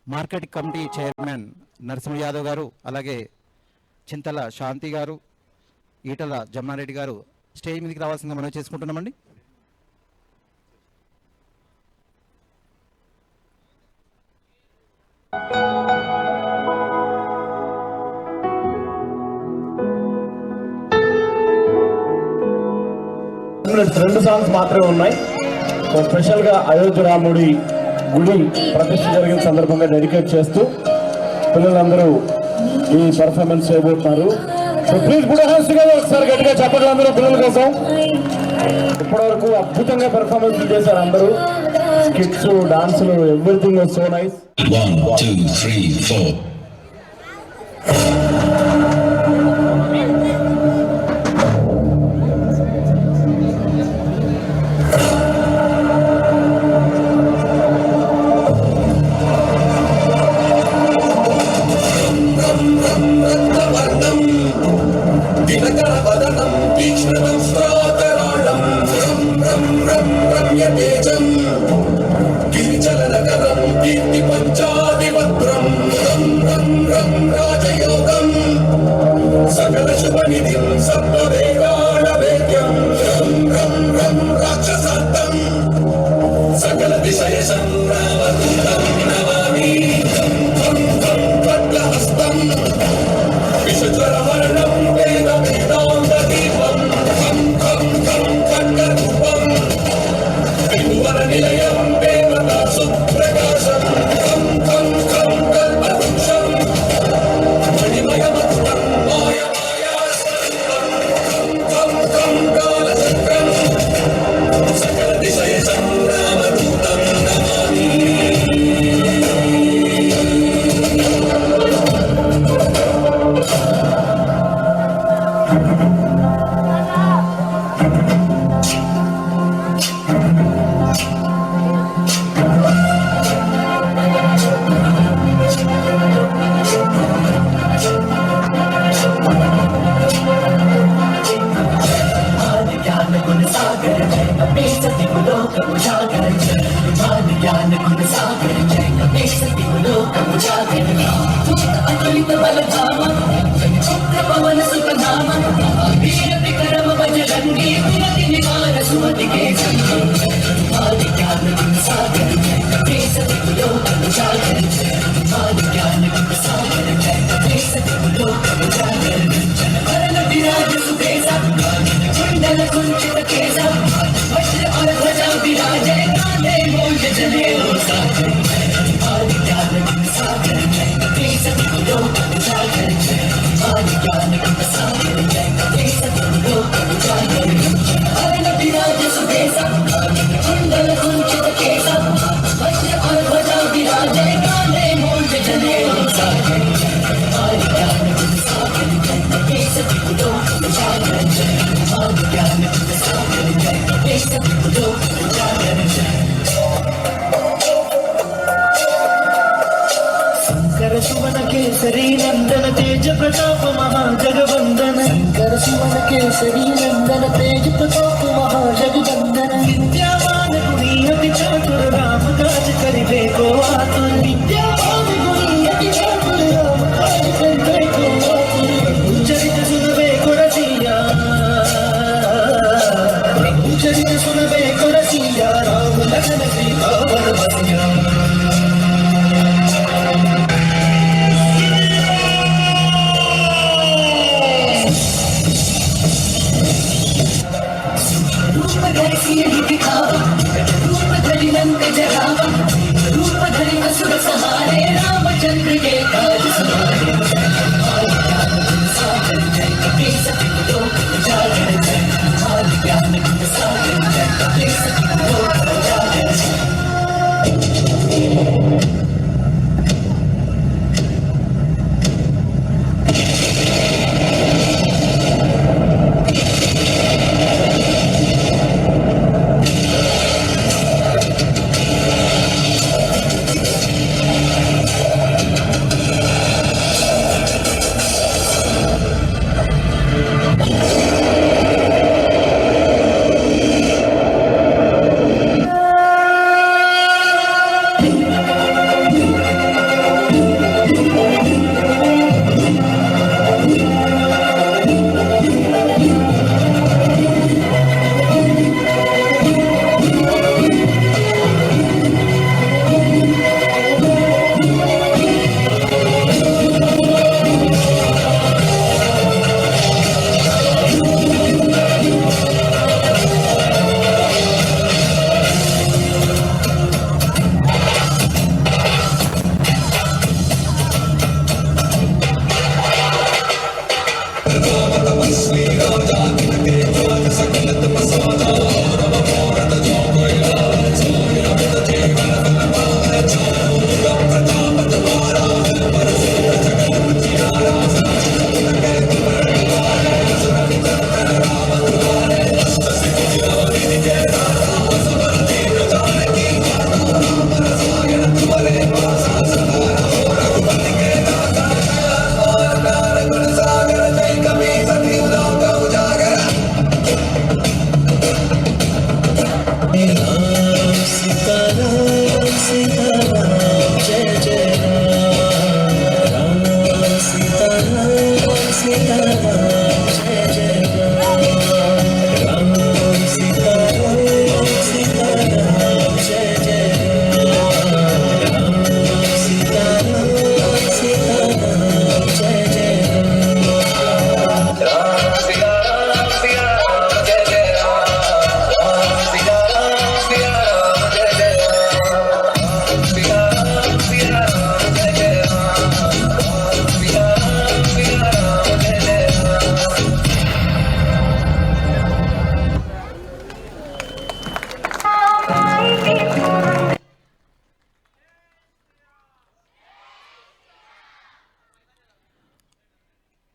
Market committee chairman Narasimha Yadav గారు, అలాగే చింతల శాంతి గారు, ఈటల జమ్మారెడ్డి గారు స్టేజ్ మీదకి రావాల్సిందిగా మనం చేసుకుంటున్నామండి. రెండు సాంగ్స్ మాత్రమే ఉన్నాయి. స్పెషల్ గా అయోధ్య రాముడి గుడి ప్రతిష్ఠ జరిగిన సందర్భంగా డెడికేట్ చేస్తూ పిల్లలందరూ ఈ పర్ఫార్మెన్స్ చేయబోతున్నారు. సో ప్లీజ్ గుడ్ హ్యాండ్స్ గా ఒకసారి గట్టిగా చెప్పండి అందరూ పిల్లల కోసం. ఇప్పటివరకు అద్భుతంగా పర్ఫార్మెన్స్ చేశారు అందరూ. స్కిట్స్, డాన్సులు, ఎవ్రీథింగ్ వాజ్ సో నైస్. 1 2 3 4 సకల విషయ సంగ్రామం నమామి హస్తం విశ్వర వర్ణం వేద వేదాంత దీపం ఖండరూపం వివర నిలయం దేవతా సుప్రకాశం కల్పవృక్షం మణిమయమస్తం మాయమాయా కాలచక్రం సకల విషయ సంగ్రామదూతం నమామి.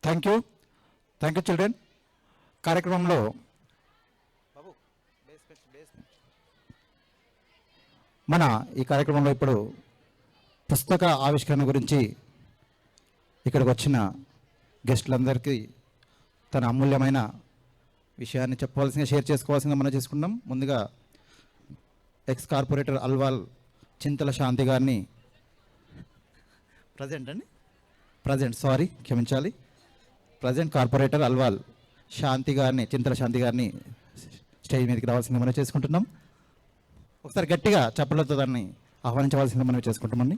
Thank you children. కార్యక్రమంలో మన ఈ కార్యక్రమంలో ఇప్పుడు పుస్తక ఆవిష్కరణ గురించి ఇక్కడికి వచ్చిన గెస్టులందరికీ తన అమూల్యమైన విషయాన్ని చెప్పవలసిందిగా షేర్ చేసుకోవాల్సిందిగా మనం చేసుకుందాం. ముందుగా ఎక్స్ కార్పొరేటర్ అల్వాల్ చింతల శాంతి గారిని ప్రజెంట్ కార్పొరేటర్ అల్వాల్ చింతల శాంతి గారిని స్టేజ్ మీదకి రావాల్సిందిగా మనం చేసుకుంటున్నాం. ఒకసారి గట్టిగా చప్పలతో దాన్ని ఆహ్వానించవలసిందిగా మనం చేసుకుంటామండి.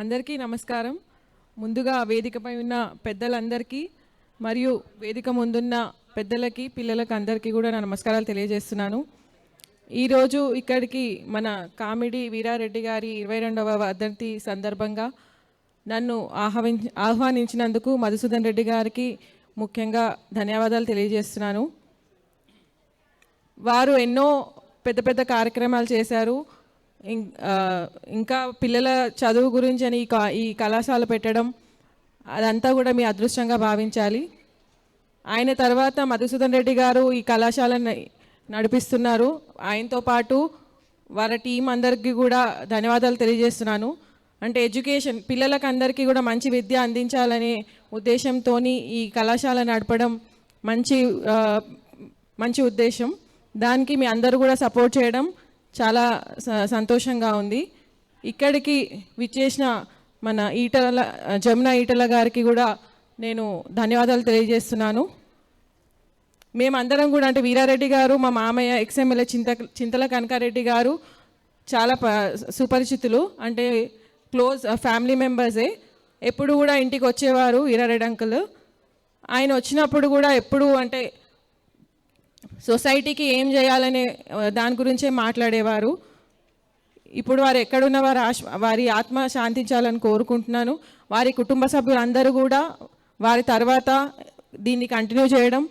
అందరికీ నమస్కారం. ముందుగా వేదికపై ఉన్న పెద్దలందరికీ మరియు వేదిక ముందున్న పెద్దలకి పిల్లలకి అందరికీ కూడా నా నమస్కారాలు తెలియజేస్తున్నాను. ఈరోజు ఇక్కడికి మన కామిడి వీరారెడ్డి గారి 22వ వర్ధంతి సందర్భంగా నన్ను ఆహ్వానించినందుకు మధుసూదన్ రెడ్డి గారికి ముఖ్యంగా ధన్యవాదాలు తెలియజేస్తున్నాను. వారు ఎన్నో పెద్ద పెద్ద కార్యక్రమాలు చేశారు. ఇంకా పిల్లల చదువు గురించి అని ఈ కళాశాల పెట్టడం అదంతా కూడా మీ అదృష్టంగా భావించాలి. ఆయన తర్వాత మధుసూదన్ రెడ్డి గారు ఈ కళాశాలను నడిపిస్తున్నారు. ఆయనతో పాటు వారి టీం అందరికీ కూడా ధన్యవాదాలు తెలియజేస్తున్నాను. అంటే ఎడ్యుకేషన్ పిల్లలకు అందరికీ కూడా మంచి విద్య అందించాలనే ఉద్దేశంతో ఈ కళాశాల నడపడం మంచి ఉద్దేశం. దానికి మీ అందరూ కూడా సపోర్ట్ చేయడం చాలా సంతోషంగా ఉంది. ఇక్కడికి విచ్చేసిన మన జమున ఈటల గారికి కూడా నేను ధన్యవాదాలు తెలియజేస్తున్నాను. మేమందరం కూడా అంటే వీరారెడ్డి గారు మా మామయ్య ఎక్స్ఎమ్మెల్యే చింతల కనకారెడ్డి గారు చాలా సుపరిచితులు, అంటే క్లోజ్ ఫ్యామిలీ మెంబర్సే. ఎప్పుడు కూడా ఇంటికి వచ్చేవారు వీరారెడ్డి అంకుల్. ఆయన వచ్చినప్పుడు కూడా ఎప్పుడు అంటే సొసైటీకి ఏం చేయాలనే దాని గురించే మాట్లాడేవారు. ఇప్పుడు వారు ఎక్కడున్న వారి ఆత్మ శాంతించాలని కోరుకుంటున్నాను. వారి కుటుంబ సభ్యులందరూ కూడా వారి తర్వాత దీన్ని కంటిన్యూ చేయడం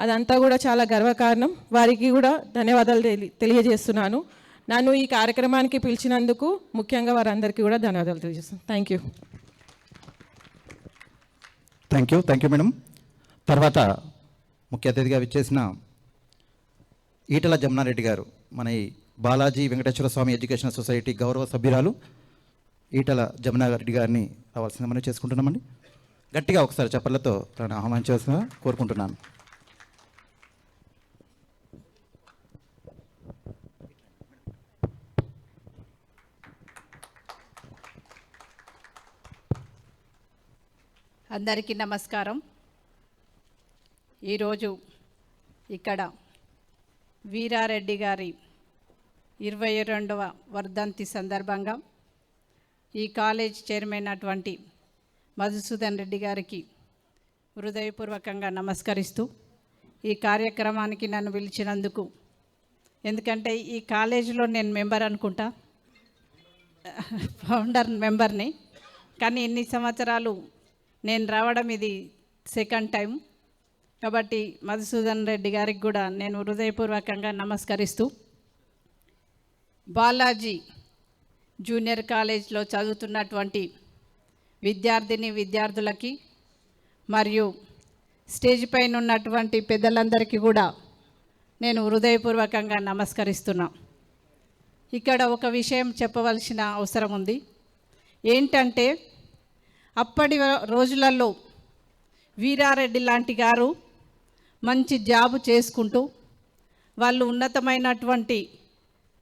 అదంతా కూడా చాలా గర్వకారణం. వారికి కూడా ధన్యవాదాలు తెలియజేస్తున్నాను. నన్ను ఈ కార్యక్రమానికి పిలిచినందుకు ముఖ్యంగా వారందరికీ కూడా ధన్యవాదాలు తెలియజేస్తున్నాను. Thank you madam. తర్వాత ముఖ్య అతిథిగా విచ్చేసిన ఈటల జమునారెడ్డి గారు, మన ఈ బాలాజీ వెంకటేశ్వర స్వామి ఎడ్యుకేషనల్ సొసైటీ గౌరవ సభ్యురాలు ఈటల జమునారెడ్డి గారిని రావాల్సిందిగా మనం చేసుకుంటున్నామండి. గట్టిగా ఒకసారి చప్పట్లతో తనను ఆహ్వానించాల్సిందిగా కోరుకుంటున్నాను. అందరికీ నమస్కారం. ఈరోజు ఇక్కడ వీరారెడ్డి గారి 22వ వర్ధంతి సందర్భంగా ఈ కాలేజ్ చైర్మన్ అటువంటి మధుసూదన్ రెడ్డి గారికి హృదయపూర్వకంగా నమస్కరిస్తూ ఈ కార్యక్రమానికి నన్ను పిలిచినందుకు, ఎందుకంటే ఈ కాలేజీలో నేను మెంబర్ అనుకుంటా, ఫౌండర్ మెంబర్ని, కానీ ఇన్ని సంవత్సరాలు నేను రావడం ఇది సెకండ్ టైం. కాబట్టి మధుసూదన్ రెడ్డి గారికి కూడా నేను హృదయపూర్వకంగా నమస్కరిస్తూ, బాలాజీ జూనియర్ కాలేజ్లో చదువుతున్నటువంటి విద్యార్థులకి మరియు స్టేజ్ పైన ఉన్నటువంటి పెద్దలందరికీ కూడా నేను హృదయపూర్వకంగా నమస్కరిస్తున్నా. ఇక్కడ ఒక విషయం చెప్పవలసిన అవసరం ఉంది. ఏంటంటే అప్పటి రోజులలో వీరారెడ్డి లాంటి గారు మంచి జాబు చేసుకుంటూ వాళ్ళు ఉన్నతమైనటువంటి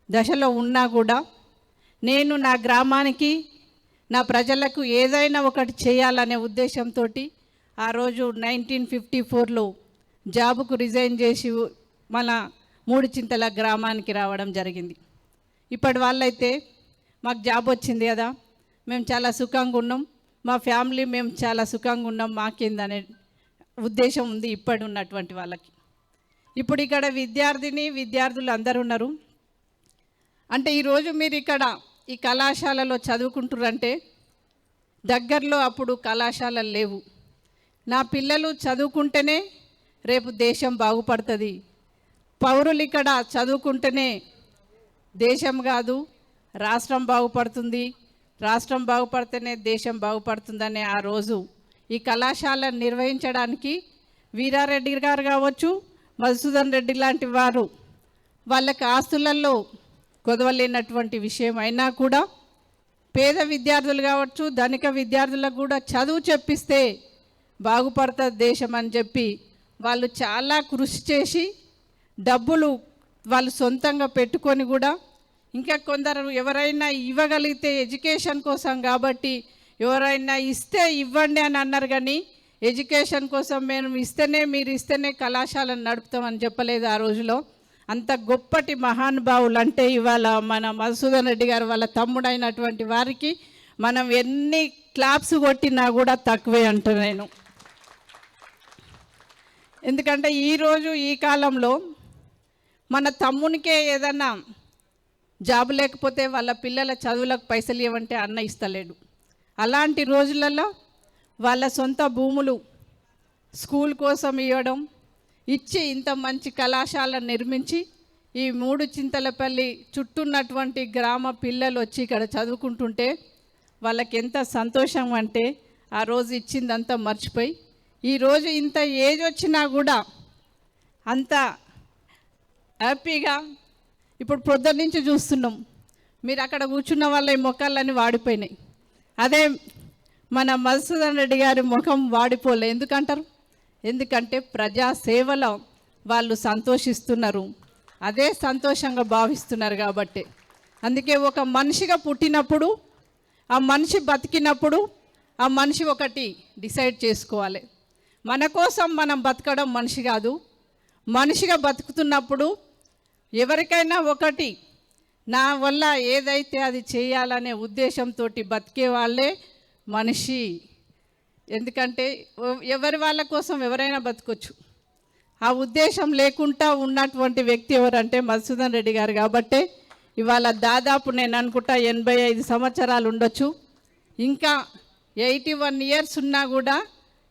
దశలో ఉన్నా కూడా నేను నా గ్రామానికి నా ప్రజలకు ఏదైనా ఒకటి చేయాలనే ఉద్దేశంతో ఆ రోజు 1954లో జాబుకు రిజైన్ చేసి మన మూడుచింతల గ్రామానికి రావడం జరిగింది. ఇప్పటి వాళ్ళైతే మాకు జాబ్ వచ్చింది కదా, మేము చాలా సుఖంగా ఉన్నాం, మా ఫ్యామిలీ మేము చాలా సుఖంగా ఉన్నాం, మాకేందనే ఉద్దేశం ఉంది ఇప్పటి ఉన్నటువంటి వాళ్ళకి. ఇప్పుడు ఇక్కడ విద్యార్థులు అందరూ ఉన్నారు. అంటే ఈరోజు మీరు ఇక్కడ ఈ కళాశాలలో చదువుకుంటారంటే దగ్గరలో అప్పుడు కళాశాలలు లేవు. నా పిల్లలు చదువుకుంటేనే రేపు దేశం బాగుపడుతుంది, పౌరులు ఇక్కడ చదువుకుంటేనే దేశం కాదు రాష్ట్రం బాగుపడుతుంది, రాష్ట్రం బాగుపడితేనే దేశం బాగుపడుతుందనే ఆ రోజు ఈ కళాశాలను నిర్వహించడానికి వీరారెడ్డి గారు కావచ్చు, మధుసూదన్ రెడ్డి లాంటి వారు వాళ్ళకి ఆస్తులలో కొదవలేనటువంటి విషయం అయినా కూడా పేద విద్యార్థులు కావచ్చు, ధనిక విద్యార్థులకు కూడా చదువు చెప్పిస్తే బాగుపడుతుంది దేశం అని చెప్పి వాళ్ళు చాలా కృషి చేసి డబ్బులు వాళ్ళు సొంతంగా పెట్టుకొని కూడా ఇంకా కొందరు ఎవరైనా ఇవ్వగలిగితే ఎడ్యుకేషన్ కోసం కాబట్టి ఎవరైనా ఇస్తే ఇవ్వండి అని అన్నారు, కానీ ఎడ్యుకేషన్ కోసం మేము ఇస్తేనే మీరు ఇస్తేనే కళాశాలను నడుపుతామని చెప్పలేదు ఆ రోజులో. అంత గొప్పటి మహానుభావులు అంటే ఇవాళ మన మధుసూదన్ రెడ్డి గారు వాళ్ళ తమ్ముడైనటువంటి వారికి మనం ఎన్ని క్లాప్స్ కొట్టినా కూడా తక్కువే అంటాను నేను. ఎందుకంటే ఈరోజు ఈ కాలంలో మన తమ్మునికే ఏదన్నా జాబ్ లేకపోతే వాళ్ళ పిల్లల చదువులకు పైసలు ఇవ్వమంటే అన్న ఇస్తలేడు. అలాంటి రోజులలో వాళ్ళ సొంత భూములు స్కూల్ కోసం ఇవ్వడం, ఇచ్చి ఇంత మంచి కళాశాల నిర్మించి ఈ 3 చింతలపల్లి చుట్టూన్నటువంటి గ్రామ పిల్లలు వచ్చి ఇక్కడ చదువుకుంటుంటే వాళ్ళకి ఎంత సంతోషం అంటే ఆ రోజు ఇచ్చిందంతా మర్చిపోయి ఈరోజు ఇంత ఏజ్ వచ్చినా కూడా అంత హ్యాపీగా ఇప్పుడు పొద్దున్న నుంచి చూస్తున్నాం. మీరు అక్కడ కూర్చున్న వాళ్ళ మొక్కలన్నీ వాడిపోయినాయి. అదే మన మధుసూదన్ రెడ్డి గారి ముఖం వాడిపోలే. ఎందుకంటారు? ఎందుకంటే ప్రజా సేవలో వాళ్ళు సంతోషిస్తున్నారు, అదే సంతోషంగా భావిస్తున్నారు కాబట్టి. అందుకే ఒక మనిషిగా పుట్టినప్పుడు, ఆ మనిషి బతికినప్పుడు ఆ మనిషి ఒకటి డిసైడ్ చేసుకోవాలి, మన కోసం మనం బతకడం మనిషి కాదు. మనిషిగా బతుకుతున్నప్పుడు ఎవరికైనా ఒకటి నా వల్ల ఏదైతే అది చేయాలనే ఉద్దేశంతో బతికే వాళ్ళే మనిషి. ఎందుకంటే ఎవరి వాళ్ళ కోసం ఎవరైనా బతకొచ్చు. ఆ ఉద్దేశం లేకుండా ఉన్నటువంటి వ్యక్తి ఎవరంటే మధుసూదన్ రెడ్డి గారు. కాబట్టే ఇవాళ దాదాపు నేను అనుకుంటా 85 సంవత్సరాలు ఉండొచ్చు. ఇంకా 81 ఇయర్స్ ఉన్నా కూడా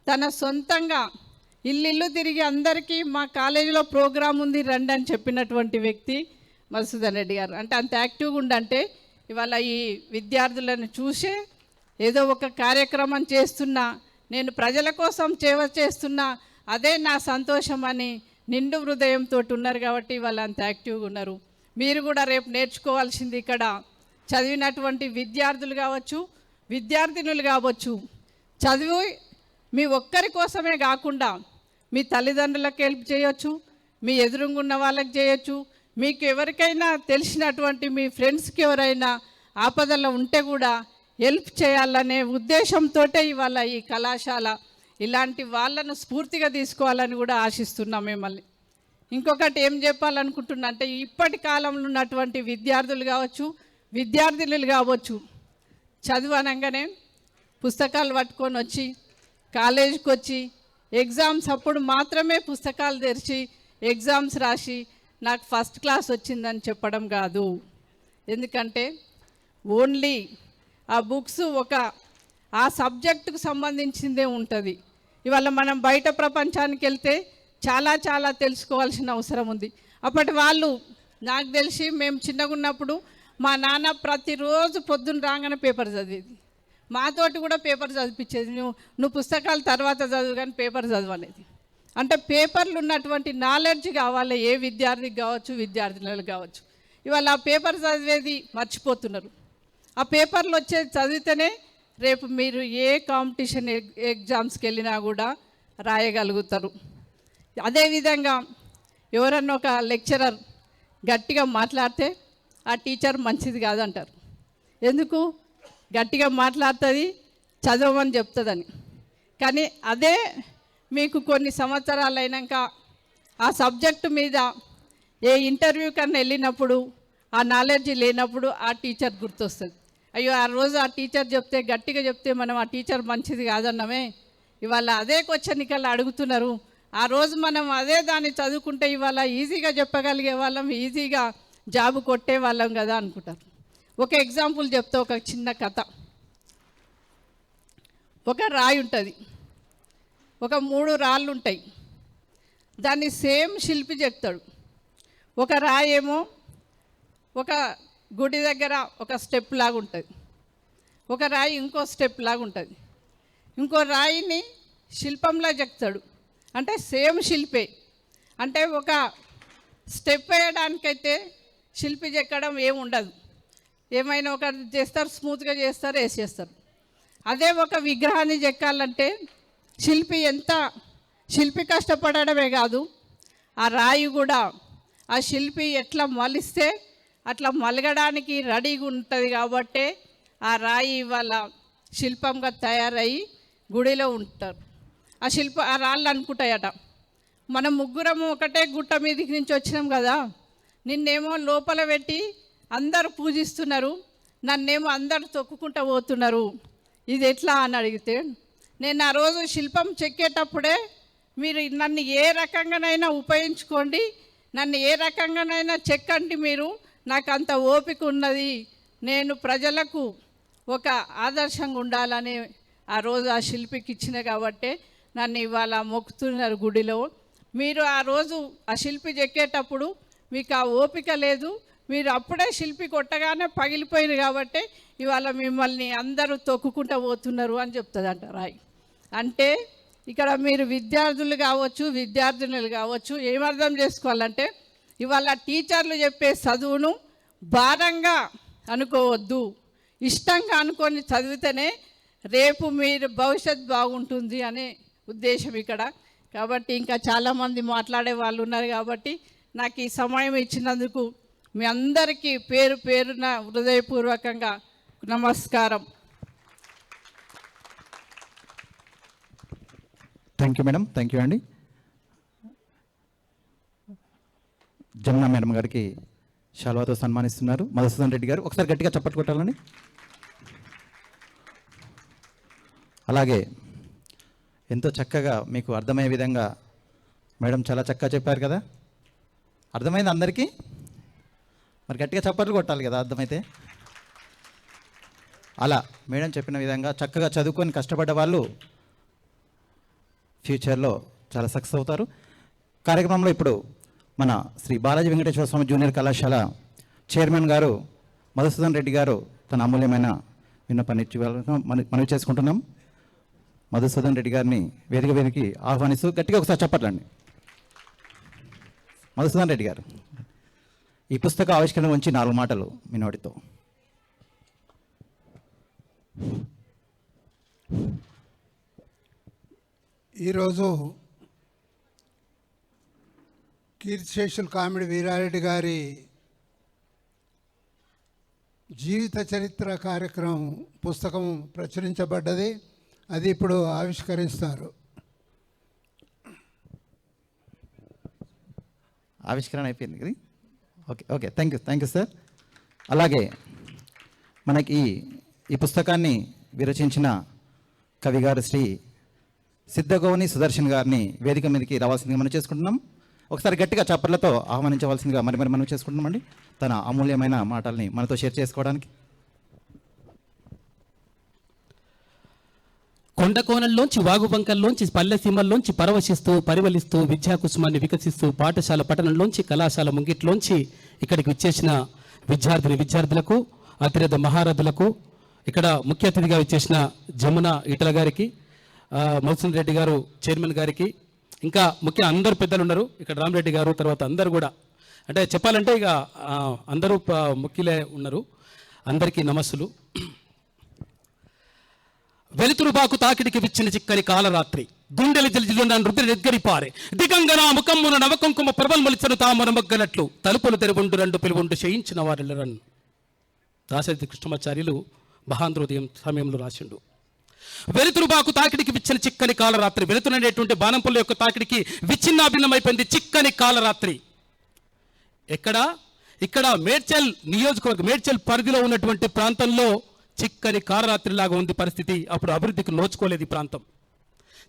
తన సొంతంగా ఇల్లు తిరిగి అందరికీ మా కాలేజీలో ప్రోగ్రాం ఉంది రండి అని చెప్పినటువంటి వ్యక్తి మధుసూదన్ రెడ్డి గారు. అంటే అంత యాక్టివ్గా ఉండంటే ఇవాళ ఈ విద్యార్థులను చూసే ఏదో ఒక కార్యక్రమం చేస్తున్నా, నేను ప్రజల కోసం సేవ చేస్తున్నా, అదే నా సంతోషం అని నిండు హృదయంతో ఉన్నారు. కాబట్టి వాళ్ళు అంత యాక్టివ్గా ఉన్నారు. మీరు కూడా రేపు నేర్చుకోవాల్సింది ఇక్కడ చదివినటువంటి విద్యార్థులు కావచ్చు, విద్యార్థినులు కావచ్చు, చదువు మీ ఒక్కరి కోసమే కాకుండా మీ తల్లిదండ్రులకు హెల్ప్ చేయొచ్చు, మీ ఎదురుగున్న వాళ్ళకి చేయొచ్చు, మీకు ఎవరికైనా తెలిసినటువంటి మీ ఫ్రెండ్స్కి ఎవరైనా ఆపదలో ఉంటే కూడా హెల్ప్ చేయాలనే ఉద్దేశంతో ఇవాళ ఈ కళాశాల ఇలాంటి వాళ్ళను స్ఫూర్తిగా తీసుకోవాలని కూడా ఆశిస్తున్నాం మిమ్మల్ని. ఇంకొకటి ఏం చెప్పాలనుకుంటున్నా అంటే ఇప్పటి కాలంలో ఉన్నటువంటి విద్యార్థులు కావచ్చు, విద్యార్థినులు కావచ్చు, చదువు అనగానే పుస్తకాలు పట్టుకొని వచ్చి కాలేజీకి వచ్చి ఎగ్జామ్స్ అప్పుడు మాత్రమే పుస్తకాలు తెరిచి ఎగ్జామ్స్ రాసి నాకు ఫస్ట్ క్లాస్ వచ్చిందని చెప్పడం కాదు. ఎందుకంటే ఓన్లీ ఆ బుక్స్ ఆ సబ్జెక్టుకు సంబంధించిందే ఉంటుంది. ఇవాళ మనం బయట ప్రపంచానికి వెళ్తే చాలా చాలా తెలుసుకోవాల్సిన అవసరం ఉంది. అప్పటి వాళ్ళు నాకు తెలిసి మేము చిన్నగా ఉన్నప్పుడు మా నాన్న ప్రతిరోజు పొద్దున్న రాగానే పేపర్ చదివేది, మాతోటి కూడా పేపర్ చదివించేది. నువ్వు పుస్తకాలు తర్వాత చదువు కానీ పేపర్ చదవనేది. అంటే పేపర్లు ఉన్నటువంటి నాలెడ్జ్ కావాలి ఏ విద్యార్థికి కావచ్చు, విద్యార్థినులకు కావచ్చు. ఇవాళ ఆ పేపర్ చదివేది మర్చిపోతున్నారు. ఆ పేపర్లు వచ్చేది చదివితేనే రేపు మీరు ఏ కాంపిటీషన్ ఎగ్జామ్స్కి వెళ్ళినా కూడా రాయగలుగుతారు. అదేవిధంగా ఎవరన్నా ఒక లెక్చరర్ గట్టిగా మాట్లాడితే ఆ టీచర్ మంచిది కాదంటారు. ఎందుకు? గట్టిగా మాట్లాడుతుంది, చదవమని చెప్తుందని. కానీ అదే మీకు కొన్ని సంవత్సరాలు అయినాక ఆ సబ్జెక్టు మీద ఏ ఇంటర్వ్యూ కన్నా వెళ్ళినప్పుడు ఆ నాలెడ్జ్ లేనప్పుడు ఆ టీచర్ గుర్తొస్తుంది. అయ్యో ఆ రోజు ఆ టీచర్ చెప్తే గట్టిగా చెప్తే మనం ఆ టీచర్ మంచిది కాదన్నామే, ఇవాళ అదే క్వశ్చన్ ఇక్కడ అడుగుతున్నారు, ఆ రోజు మనం అదే దాన్ని చదువుకుంటే ఇవాళ ఈజీగా చెప్పగలిగే వాళ్ళం, ఈజీగా జాబ్ కొట్టే వాళ్ళం కదా అనుకుంటారు. ఒక ఎగ్జాంపుల్ చెప్తే ఒక చిన్న కథ. ఒక రాయి ఉంటుంది, ఒక 3 రాళ్ళు ఉంటాయి. దాన్ని సేమ్ శిల్పి చెప్తాడు. ఒక రాయి ఏమో ఒక గుడి దగ్గర ఒక స్టెప్ లాగా ఉంటుంది, ఒక రాయి ఇంకో స్టెప్ లాగా ఉంటుంది. ఇంకో రాయిని శిల్పంలా చెక్తాడు, అంటే సేమ్ శిల్పే. అంటే ఒక స్టెప్ వేయడానికైతే శిల్పి చెక్కడం ఏమి ఉండదు, ఏమైనా ఒక చేస్తారు, స్మూత్గా చేస్తారు, వేసేస్తారు. అదే ఒక విగ్రహాన్ని చెక్కాలంటే శిల్పి కష్టపడడమే కాదు, ఆ రాయి కూడా ఆ శిల్పి ఎట్లా మలిస్తే అట్లా మలగడానికి రెడీగా ఉంటుంది. కాబట్టి ఆ రాయి ఇవాళ శిల్పంగా తయారయ్యి గుడిలో ఉంటారు. ఆ రాళ్ళు అనుకుంటాయట, మనం ముగ్గురము ఒకటే గుట్ట మీదకి నుంచి వచ్చినాం కదా, నిన్నేమో లోపల పెట్టి అందరూ పూజిస్తున్నారు, నన్నేమో అందరూ తొక్కుకుంటూ పోతున్నారు, ఇది ఎట్లా అని అడిగితే, నేను ఆ రోజు శిల్పం చెక్కేటప్పుడే మీరు నన్ను ఏ రకంగానైనా ఉపయోగించుకోండి, నన్ను ఏ రకంగానైనా చెక్కండి, మీరు నాకు అంత ఓపిక ఉన్నది, నేను ప్రజలకు ఒక ఆదర్శంగా ఉండాలని ఆ రోజు ఆ శిల్పికి ఇచ్చిన కాబట్టి నన్ను ఇవాళ మొక్కుతున్నారు గుడిలో. మీరు ఆ రోజు ఆ శిల్పి చెక్కేటప్పుడు మీకు ఆ ఓపిక లేదు, మీరు అప్పుడే శిల్పి కొట్టగానే పగిలిపోయింది కాబట్టి ఇవాళ మిమ్మల్ని అందరూ తొక్కుకుంటూ పోతున్నారు అని చెప్తుందంట రాయి. అంటే ఇక్కడ మీరు విద్యార్థులు కావచ్చు, విద్యార్థినులు కావచ్చు, ఏమర్థం చేసుకోవాలంటే ఇవాళ టీచర్లు చెప్పే చదువును భారంగా అనుకోవద్దు, ఇష్టంగా అనుకొని చదివితేనే రేపు మీరు భవిష్యత్ బాగుంటుంది అనే ఉద్దేశం ఇక్కడ. కాబట్టి ఇంకా చాలామంది మాట్లాడే వాళ్ళు ఉన్నారు కాబట్టి నాకు ఈ సమయం ఇచ్చినందుకు మీ అందరికీ పేరు పేరున హృదయపూర్వకంగా నమస్కారం. Thank you madam, thank you అండి. జమున మేడం గారికి శాల్వాతో సన్మానిస్తున్నారు మధుసూదన్ రెడ్డి గారు. ఒకసారి గట్టిగా చప్పట్లు కొట్టాలండి. అలాగే ఎంతో చక్కగా మీకు అర్థమయ్యే విధంగా మేడం చాలా చక్కగా చెప్పారు కదా, అర్థమైంది అందరికీ? మరి గట్టిగా చప్పట్లు కొట్టాలి కదా అర్థమైతే. అలా మేడం చెప్పిన విధంగా చక్కగా చదువుకొని కష్టపడ్డ వాళ్ళు ఫ్యూచర్లో చాలా సక్సెస్ అవుతారు. కార్యక్రమంలో ఇప్పుడు మన శ్రీ బాలాజీ వెంకటేశ్వర స్వామి జూనియర్ కళాశాల చైర్మన్ గారు మధుసూదన్ రెడ్డి గారు తన అమూల్యమైన విన్నపాన్ని మనవి చేసుకుంటున్నాం. మధుసూదన్ రెడ్డి గారిని వేదికకి ఆహ్వానిస్తూ గట్టిగా ఒకసారి చెప్పట్లండి. మధుసూదన్ రెడ్డి గారు ఈ పుస్తక ఆవిష్కరణ గురించి 4 మాటలు మీ నోటితో. ఈరోజు కీర్తిశేషులు కామిడి వీరారెడ్డి గారి జీవిత చరిత్ర కార్యక్రమం పుస్తకం ప్రచురించబడ్డది, అది ఇప్పుడు ఆవిష్కరిస్తారు. ఆవిష్కరణ అయిపోయింది కదా. Okay okay, thank you sir. అలాగే మనకి ఈ పుస్తకాన్ని విరచించిన కవి గారు శ్రీ సిద్ధగోని సుదర్శన్ గారిని వేదిక మీదకి రావాల్సిందిగా మనం చేసుకుంటున్నాం. ఒకసారి గట్టిగా చప్పట్లతో ఆహ్వానించవలసిందిగా మరి మనం చేసుకుంటున్నామండి తన అమూల్యమైన మాటల్ని మనతో షేర్ చేసుకోవడానికి. కొండకోణంలోంచి వాగుబంకల్లోంచి పల్లె సీమల్లోంచి పరవశిస్తూ పరిమళిస్తూ విద్యాకుసుమాన్ని వికసిస్తూ పాఠశాల పట్టణంలోంచి కళాశాల ముంగిట్లోంచి ఇక్కడికి విచ్చేసిన విద్యార్థులకు అతిరథ మహారథులకు, ఇక్కడ ముఖ్య అతిథిగా విచ్చేసిన జమున ఈటల గారికి, మధుసూదన్ రెడ్డి గారు చైర్మన్ గారికి, ఇంకా ముఖ్య అందరు పెద్దలు ఉన్నారు ఇక్కడ, రామరెడ్డి గారు, తర్వాత అందరు కూడా, అంటే చెప్పాలంటే ఇక అందరూ ముఖ్యులే ఉన్నారు. అందరికీ నమస్సులు. వెలుతురుబాకు తాకిడికి విచ్చిన చిక్కని కాలరాత్రి గుండెలు జిల్జిల్లున్న రుద్ర నెగ్గరిపారే దిగంగన ముఖమ్మున నవకుంకుమ ప్రబల్మలిచను తామర మొగ్గనట్లు తలుపులు తెరువుండు 2 పిలువుండు చేయించిన వారెల్లరన్. దాశరథి కృష్ణమాచార్యులు మహాంధ్రోదయం సమయంలో రాసిండు. వెలుతురుబాకు తాకిడికి విచ్చిన చిక్కని కాలరాత్రి, వెలుతురనేటువంటి బాణంపల్లి యొక్క తాకిడికి విచ్ఛిన్నాభిన్నమైపోయింది చిక్కని కాలరాత్రి. ఇక్కడ మేడ్చల్ నియోజకవర్గం, మేడ్చల్ పరిధిలో ఉన్నటువంటి ప్రాంతంలో చిక్కని కాలరాత్రిలాగా ఉంది పరిస్థితి. అప్పుడు అభివృద్ధికి నోచుకోలేదు ఈ ప్రాంతం.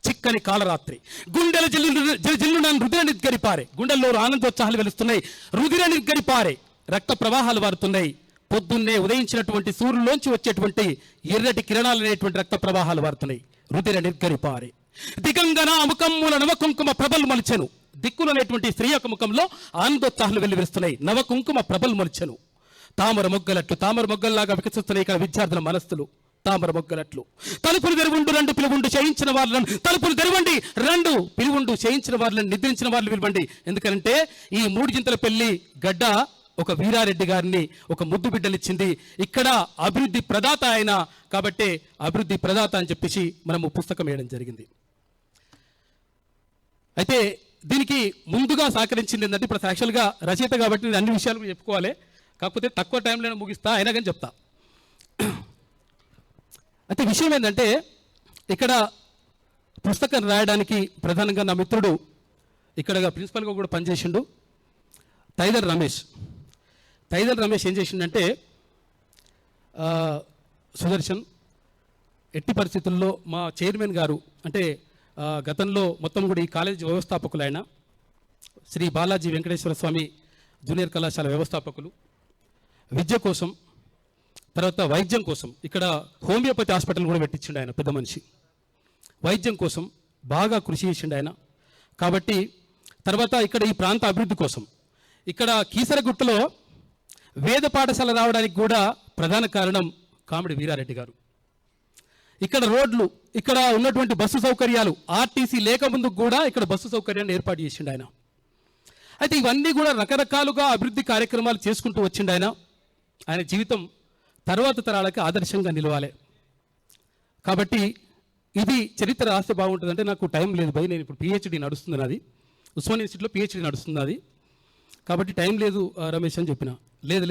చిక్కని కాలరాత్రి గుండెల జిల్లున రుధిర నిర్గరిపారే, గుండెల్లో ఆనందోత్సాహాలు వెలుస్తున్నాయి, రుధిర నిర్గరిపారే, రక్త ప్రవాహాలు వారుతున్నాయి. పొద్దున్నే ఉదయించినటువంటి సూర్యులోంచి వచ్చేటువంటి ఎర్రటి కిరణాలు అనేటువంటి రక్త ప్రవాహాలు వారుతున్నాయి. రుధిర నిర్గరిపారే దిగంగన ముఖమ్ముల నవకుంకుమ ప్రభలు మలిచెను, దిక్కులు అనేటువంటి స్త్రీ యొక్క ముఖంలో ఆనందోత్సాహాలు వెల్లివిరుస్తున్నాయి. నవకుంకుమ ప్రభలు మలిచెను, తామర మొగ్గల్లాగా వికసిస్తున్న ఇక్కడ విద్యార్థుల మనస్సులు తామర మొగ్గలట్లు. తలుపులు తెరువుండు రెండు పిలువుండు చేయించిన వాళ్ళను, తలుపులు తెరవండి రెండు పిలువుండు చేయించిన వాళ్ళని, నిద్రించిన వాళ్ళు పిలవండి. ఎందుకంటే ఈ 3 జింతల పెళ్లి గడ్డ ఒక వీరారెడ్డి గారిని ఒక ముద్దు బిడ్డనిచ్చింది. ఇక్కడ అభివృద్ధి ప్రదాత ఆయన కాబట్టి అభివృద్ధి ప్రదాత అని చెప్పేసి మనము పుస్తకం వేయడం జరిగింది. అయితే దీనికి ముందుగా సహకరించింది ఏంటంటే, ఇప్పుడు యాక్చువల్గా రచయిత కాబట్టి నేను అన్ని విషయాలు చెప్పుకోవాలి, కాకపోతే తక్కువ టైంలో ముగిస్తా, అయినా కానీ చెప్తా. అయితే విషయం ఏంటంటే, ఇక్కడ పుస్తకం రాయడానికి ప్రధానంగా నా మిత్రుడు ఇక్కడ ప్రిన్సిపల్గా కూడా పనిచేసిండు తైదల్ రమేష్ ఏం చేసిండంటే, సుదర్శన్ ఎట్టి పరిస్థితుల్లో మా చైర్మన్ గారు అంటే గతంలో మొత్తం కూడా ఈ కాలేజీ వ్యవస్థాపకులు ఆయన శ్రీ బాలాజీ వెంకటేశ్వర స్వామి జూనియర్ కళాశాల వ్యవస్థాపకులు, విద్య కోసం తర్వాత వైద్యం కోసం ఇక్కడ హోమియోపతి హాస్పిటల్ కూడా పెట్టించిండు ఆయన, పెద్ద మనిషి. వైద్యం కోసం బాగా కృషి చేసిండు ఆయన. కాబట్టి తర్వాత ఇక్కడ ఈ ప్రాంత అభివృద్ధి కోసం ఇక్కడ కీసరగుట్టలో వేద పాఠశాల రావడానికి కూడా ప్రధాన కారణం కామిడి వీరారెడ్డి గారు. ఇక్కడ రోడ్లు, ఇక్కడ ఉన్నటువంటి బస్సు సౌకర్యాలు, ఆర్టీసీ లేకముందు కూడా ఇక్కడ బస్సు సౌకర్యాన్ని ఏర్పాటు చేసిండు ఆయన. అయితే ఇవన్నీ కూడా రకరకాలుగా అభివృద్ధి కార్యక్రమాలు చేసుకుంటూ వచ్చిండు ఆయన. ఆయన జీవితం తర్వాత తరాలకి ఆదర్శంగా నిలవాలి. కాబట్టి ఇది చరిత్ర రాస్తే బాగుంటుంది. అంటే నాకు టైం లేదు భయ్, నేను ఇప్పుడు పిహెచ్డి నడుస్తుంది నాది, ఉస్మాన్ యూనివర్సిటీలో పిహెచ్డి నడుస్తుంది అది, కాబట్టి టైం లేదు రమేష్ అని చెప్పిన. లేదు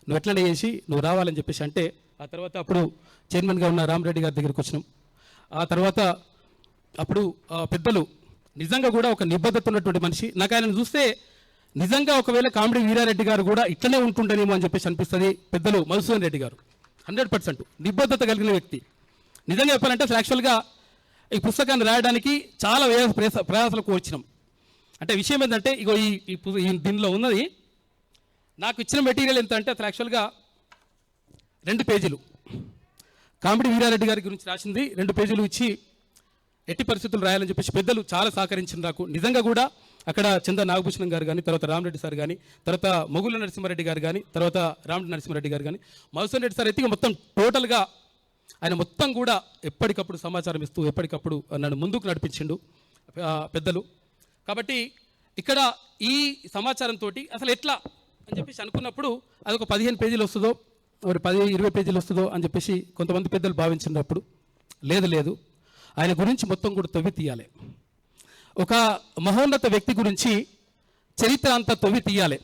నువ్వు ఎట్లనే చేసి నువ్వు రావాలని చెప్పేసి అంటే, ఆ తర్వాత అప్పుడు చైర్మన్గా ఉన్న రామరెడ్డి గారి దగ్గరికి వచ్చినాం. ఆ తర్వాత అప్పుడు పెద్దలు నిజంగా కూడా ఒక నిబద్ధత ఉన్నటువంటి మనిషి. నాకు ఆయనను చూస్తే నిజంగా ఒకవేళ కామిడి వీరారెడ్డి గారు కూడా ఇట్లనే ఉంటుండేమో అని చెప్పేసి అనిపిస్తుంది. పెద్దలు మధుసూదన్ రెడ్డి గారు 100% నిబద్ధత కలిగిన వ్యక్తి. నిజంగా చెప్పాలంటే అసలు యాక్చువల్గా ఈ పుస్తకాన్ని రాయడానికి చాలా ప్రయాసాలకు వచ్చినాం. అంటే విషయం ఏంటంటే, ఇగో ఈ దీనిలో ఉన్నది నాకు ఇచ్చిన మెటీరియల్ ఎంత అంటే అసలు యాక్చువల్గా 2 పేజీలు కామిడి వీరారెడ్డి గారి గురించి రాసింది 2 పేజీలు ఇచ్చి ఎట్టి పరిస్థితులు రాయాలని చెప్పేసి పెద్దలు చాలా సహకరించింది నాకు. నిజంగా కూడా అక్కడ చందా నాగభూషణం గారు కానీ, తర్వాత రామరెడ్డి సార్ కానీ, తర్వాత మొగుళ్ళ నరసింహారెడ్డి గారు కానీ, తర్వాత రామరెడ్డి నరసింహారెడ్డి గారు కానీ, మధుసూదన్ రెడ్డి సార్ అయితే మొత్తం టోటల్గా ఆయన మొత్తం కూడా ఎప్పటికప్పుడు సమాచారం ఇస్తూ ఎప్పటికప్పుడు నన్ను ముందుకు నడిపించిండు పెద్దలు. కాబట్టి ఇక్కడ ఈ సమాచారంతో అసలు ఎట్లా అని చెప్పేసి అనుకున్నప్పుడు అది ఒక 15 పేజీలు వస్తుందో, మరి 10-20 పేజీలు వస్తుందో అని చెప్పేసి కొంతమంది పెద్దలు భావించినప్పుడు, లేదు ఆయన గురించి మొత్తం కూడా తవ్వి తీయాలి. ఒక మహోన్నత వ్యక్తి గురించి చరిత్ర అంతా తవ్వి తీయాలి.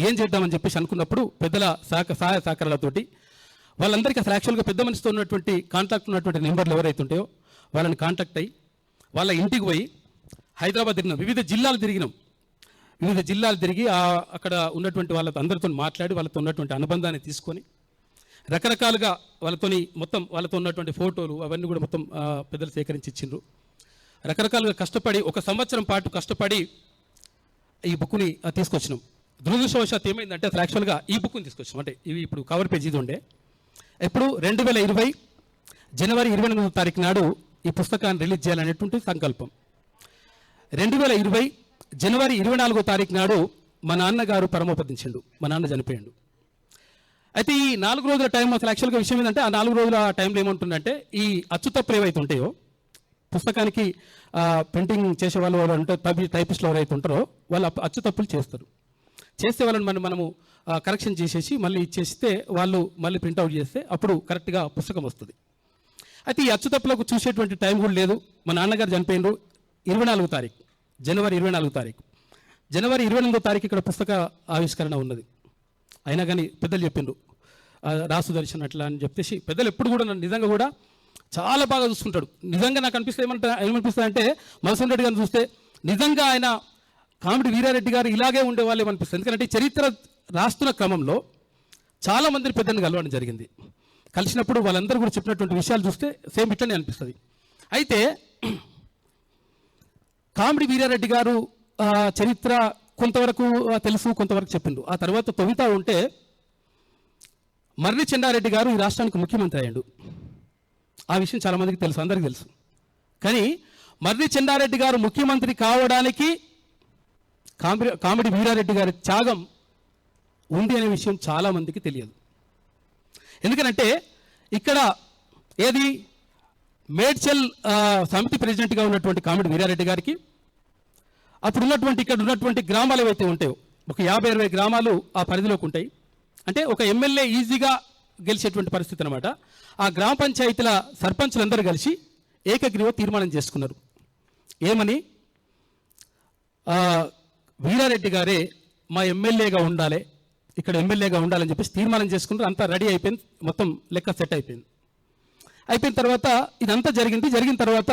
ఏం చేద్దామని చెప్పేసి అనుకున్నప్పుడు పెద్దల సహాయ సహకారాలతోటి వాళ్ళందరికీ అసలు యాక్చువల్గా పెద్ద మనిషితో ఉన్నటువంటి కాంటాక్ట్ ఉన్నటువంటి నెంబర్లు ఎవరైతే ఉంటాయో వాళ్ళని కాంటాక్ట్ అయ్యి వాళ్ళ ఇంటికి పోయి హైదరాబాద్ తిరిగినాం, వివిధ జిల్లాలు తిరిగి అక్కడ ఉన్నటువంటి వాళ్ళతో అందరితో మాట్లాడి వాళ్ళతో ఉన్నటువంటి అనుబంధాన్ని తీసుకొని రకరకాలుగా వాళ్ళతో ఉన్నటువంటి ఫోటోలు అవన్నీ కూడా మొత్తం పెద్దలు సేకరించి ఇచ్చిండ్రు. రకరకాలుగా కష్టపడి 1 సంవత్సరం పాటు కష్టపడి ఈ బుక్ని తీసుకొచ్చినాం. దురదృష్టవశాత్తు ఏమైందంటే అసలు యాక్చువల్గా ఈ బుక్ని తీసుకొచ్చినాం. అంటే ఇవి ఇప్పుడు కవర్ పేజ్ ఇది ఉండే. ఎప్పుడు 2020 జనవరి 28వ తారీఖు నాడు ఈ పుస్తకాన్ని రిలీజ్ చేయాలనేటువంటి సంకల్పం. 2020 జనవరి 24వ తారీఖు నాడు మా నాన్నగారు పరమపదించిండు, మా నాన్న చనిపోయాడు. అయితే ఈ 4 రోజుల టైం అసలు యాక్చువల్గా విషయం ఏంటంటే, ఆ 4 రోజుల టైంలో ఏముంటుందంటే ఈ అచ్చుతప్పులు ఏవైతే ఉంటాయో పుస్తకానికి ప్రింటింగ్ చేసే వాళ్ళు టైపిస్టులు ఎవరైతే ఉంటారో వాళ్ళు అచ్చుతప్పులు చేస్తే వాళ్ళని మనము కరెక్షన్ చేసేసి మళ్ళీ ఇచ్చేస్తే వాళ్ళు మళ్ళీ ప్రింట్అవుట్ చేస్తే అప్పుడు కరెక్ట్గా పుస్తకం వస్తుంది. అయితే ఈ అచ్చుతప్పులకు చూసేటువంటి టైం కూడా లేదు. మా నాన్నగారు చనిపోయినారు 24వ తారీఖు, జనవరి 24వ తారీఖు. జనవరి 28వ తారీఖు ఇక్కడ పుస్తక ఆవిష్కరణ ఉన్నది. అయినా కానీ పెద్దలు చెప్పిండ్రు రాసు దర్శన్ అట్లా అని చెప్పేసి, పెద్దలు ఎప్పుడు కూడా నన్ను నిజంగా కూడా చాలా బాగా చూసుకుంటాడు. నిజంగా నాకు ఏమనిపిస్తుంది అంటే మధుసూదన్ రెడ్డి గారిని చూస్తే నిజంగా ఆయన కామిడి వీరారెడ్డి గారు ఇలాగే ఉండేవాళ్ళు ఏమనిపిస్తుంది. ఎందుకంటే చరిత్ర రాస్తున్న క్రమంలో చాలామందిని పెద్దల్ని కలవడం జరిగింది. కలిసినప్పుడు వాళ్ళందరూ కూడా చెప్పినటువంటి విషయాలు చూస్తే సేమ్ ఇట్లనే అనిపిస్తుంది. అయితే కామిడి వీరారెడ్డి గారు చరిత్ర కొంతవరకు తెలుసు, కొంతవరకు చెప్పిండు. ఆ తర్వాత తొవితా ఉంటే మర్రి చెన్నారెడ్డి గారు ఈ రాష్ట్రానికి ముఖ్యమంత్రి అయ్యాడు. ఆ విషయం చాలామందికి తెలుసు, అందరికీ తెలుసు. కానీ మర్రి చెన్నారెడ్డి గారు ముఖ్యమంత్రి కావడానికి కామిడి వీరారెడ్డి గారి త్యాగం ఉంది అనే విషయం చాలామందికి తెలియదు. ఎందుకనంటే ఇక్కడ ఏది మేడ్చల్ సమితి ప్రెసిడెంట్గా ఉన్నటువంటి కామిడి వీరారెడ్డి గారికి అప్పుడు ఉన్నటువంటి ఇక్కడ ఉన్నటువంటి గ్రామాలు ఏవైతే ఉంటాయో ఒక 50-60 గ్రామాలు ఆ పరిధిలోకి ఉంటాయి. అంటే ఒక ఎమ్మెల్యే ఈజీగా గెలిచేటువంటి పరిస్థితి అనమాట. ఆ గ్రామ పంచాయతీల సర్పంచులందరూ కలిసి ఏకగ్రీవ తీర్మానం చేసుకున్నారు. ఏమని, వీరారెడ్డి గారే మా ఎమ్మెల్యేగా ఉండాలి, ఇక్కడ ఎమ్మెల్యేగా ఉండాలని చెప్పేసి తీర్మానం చేసుకున్నారు. అంతా రెడీ అయిపోయింది, మొత్తం లెక్క సెట్ అయిపోయింది. అయిపోయిన తర్వాత ఇదంతా జరిగిన తర్వాత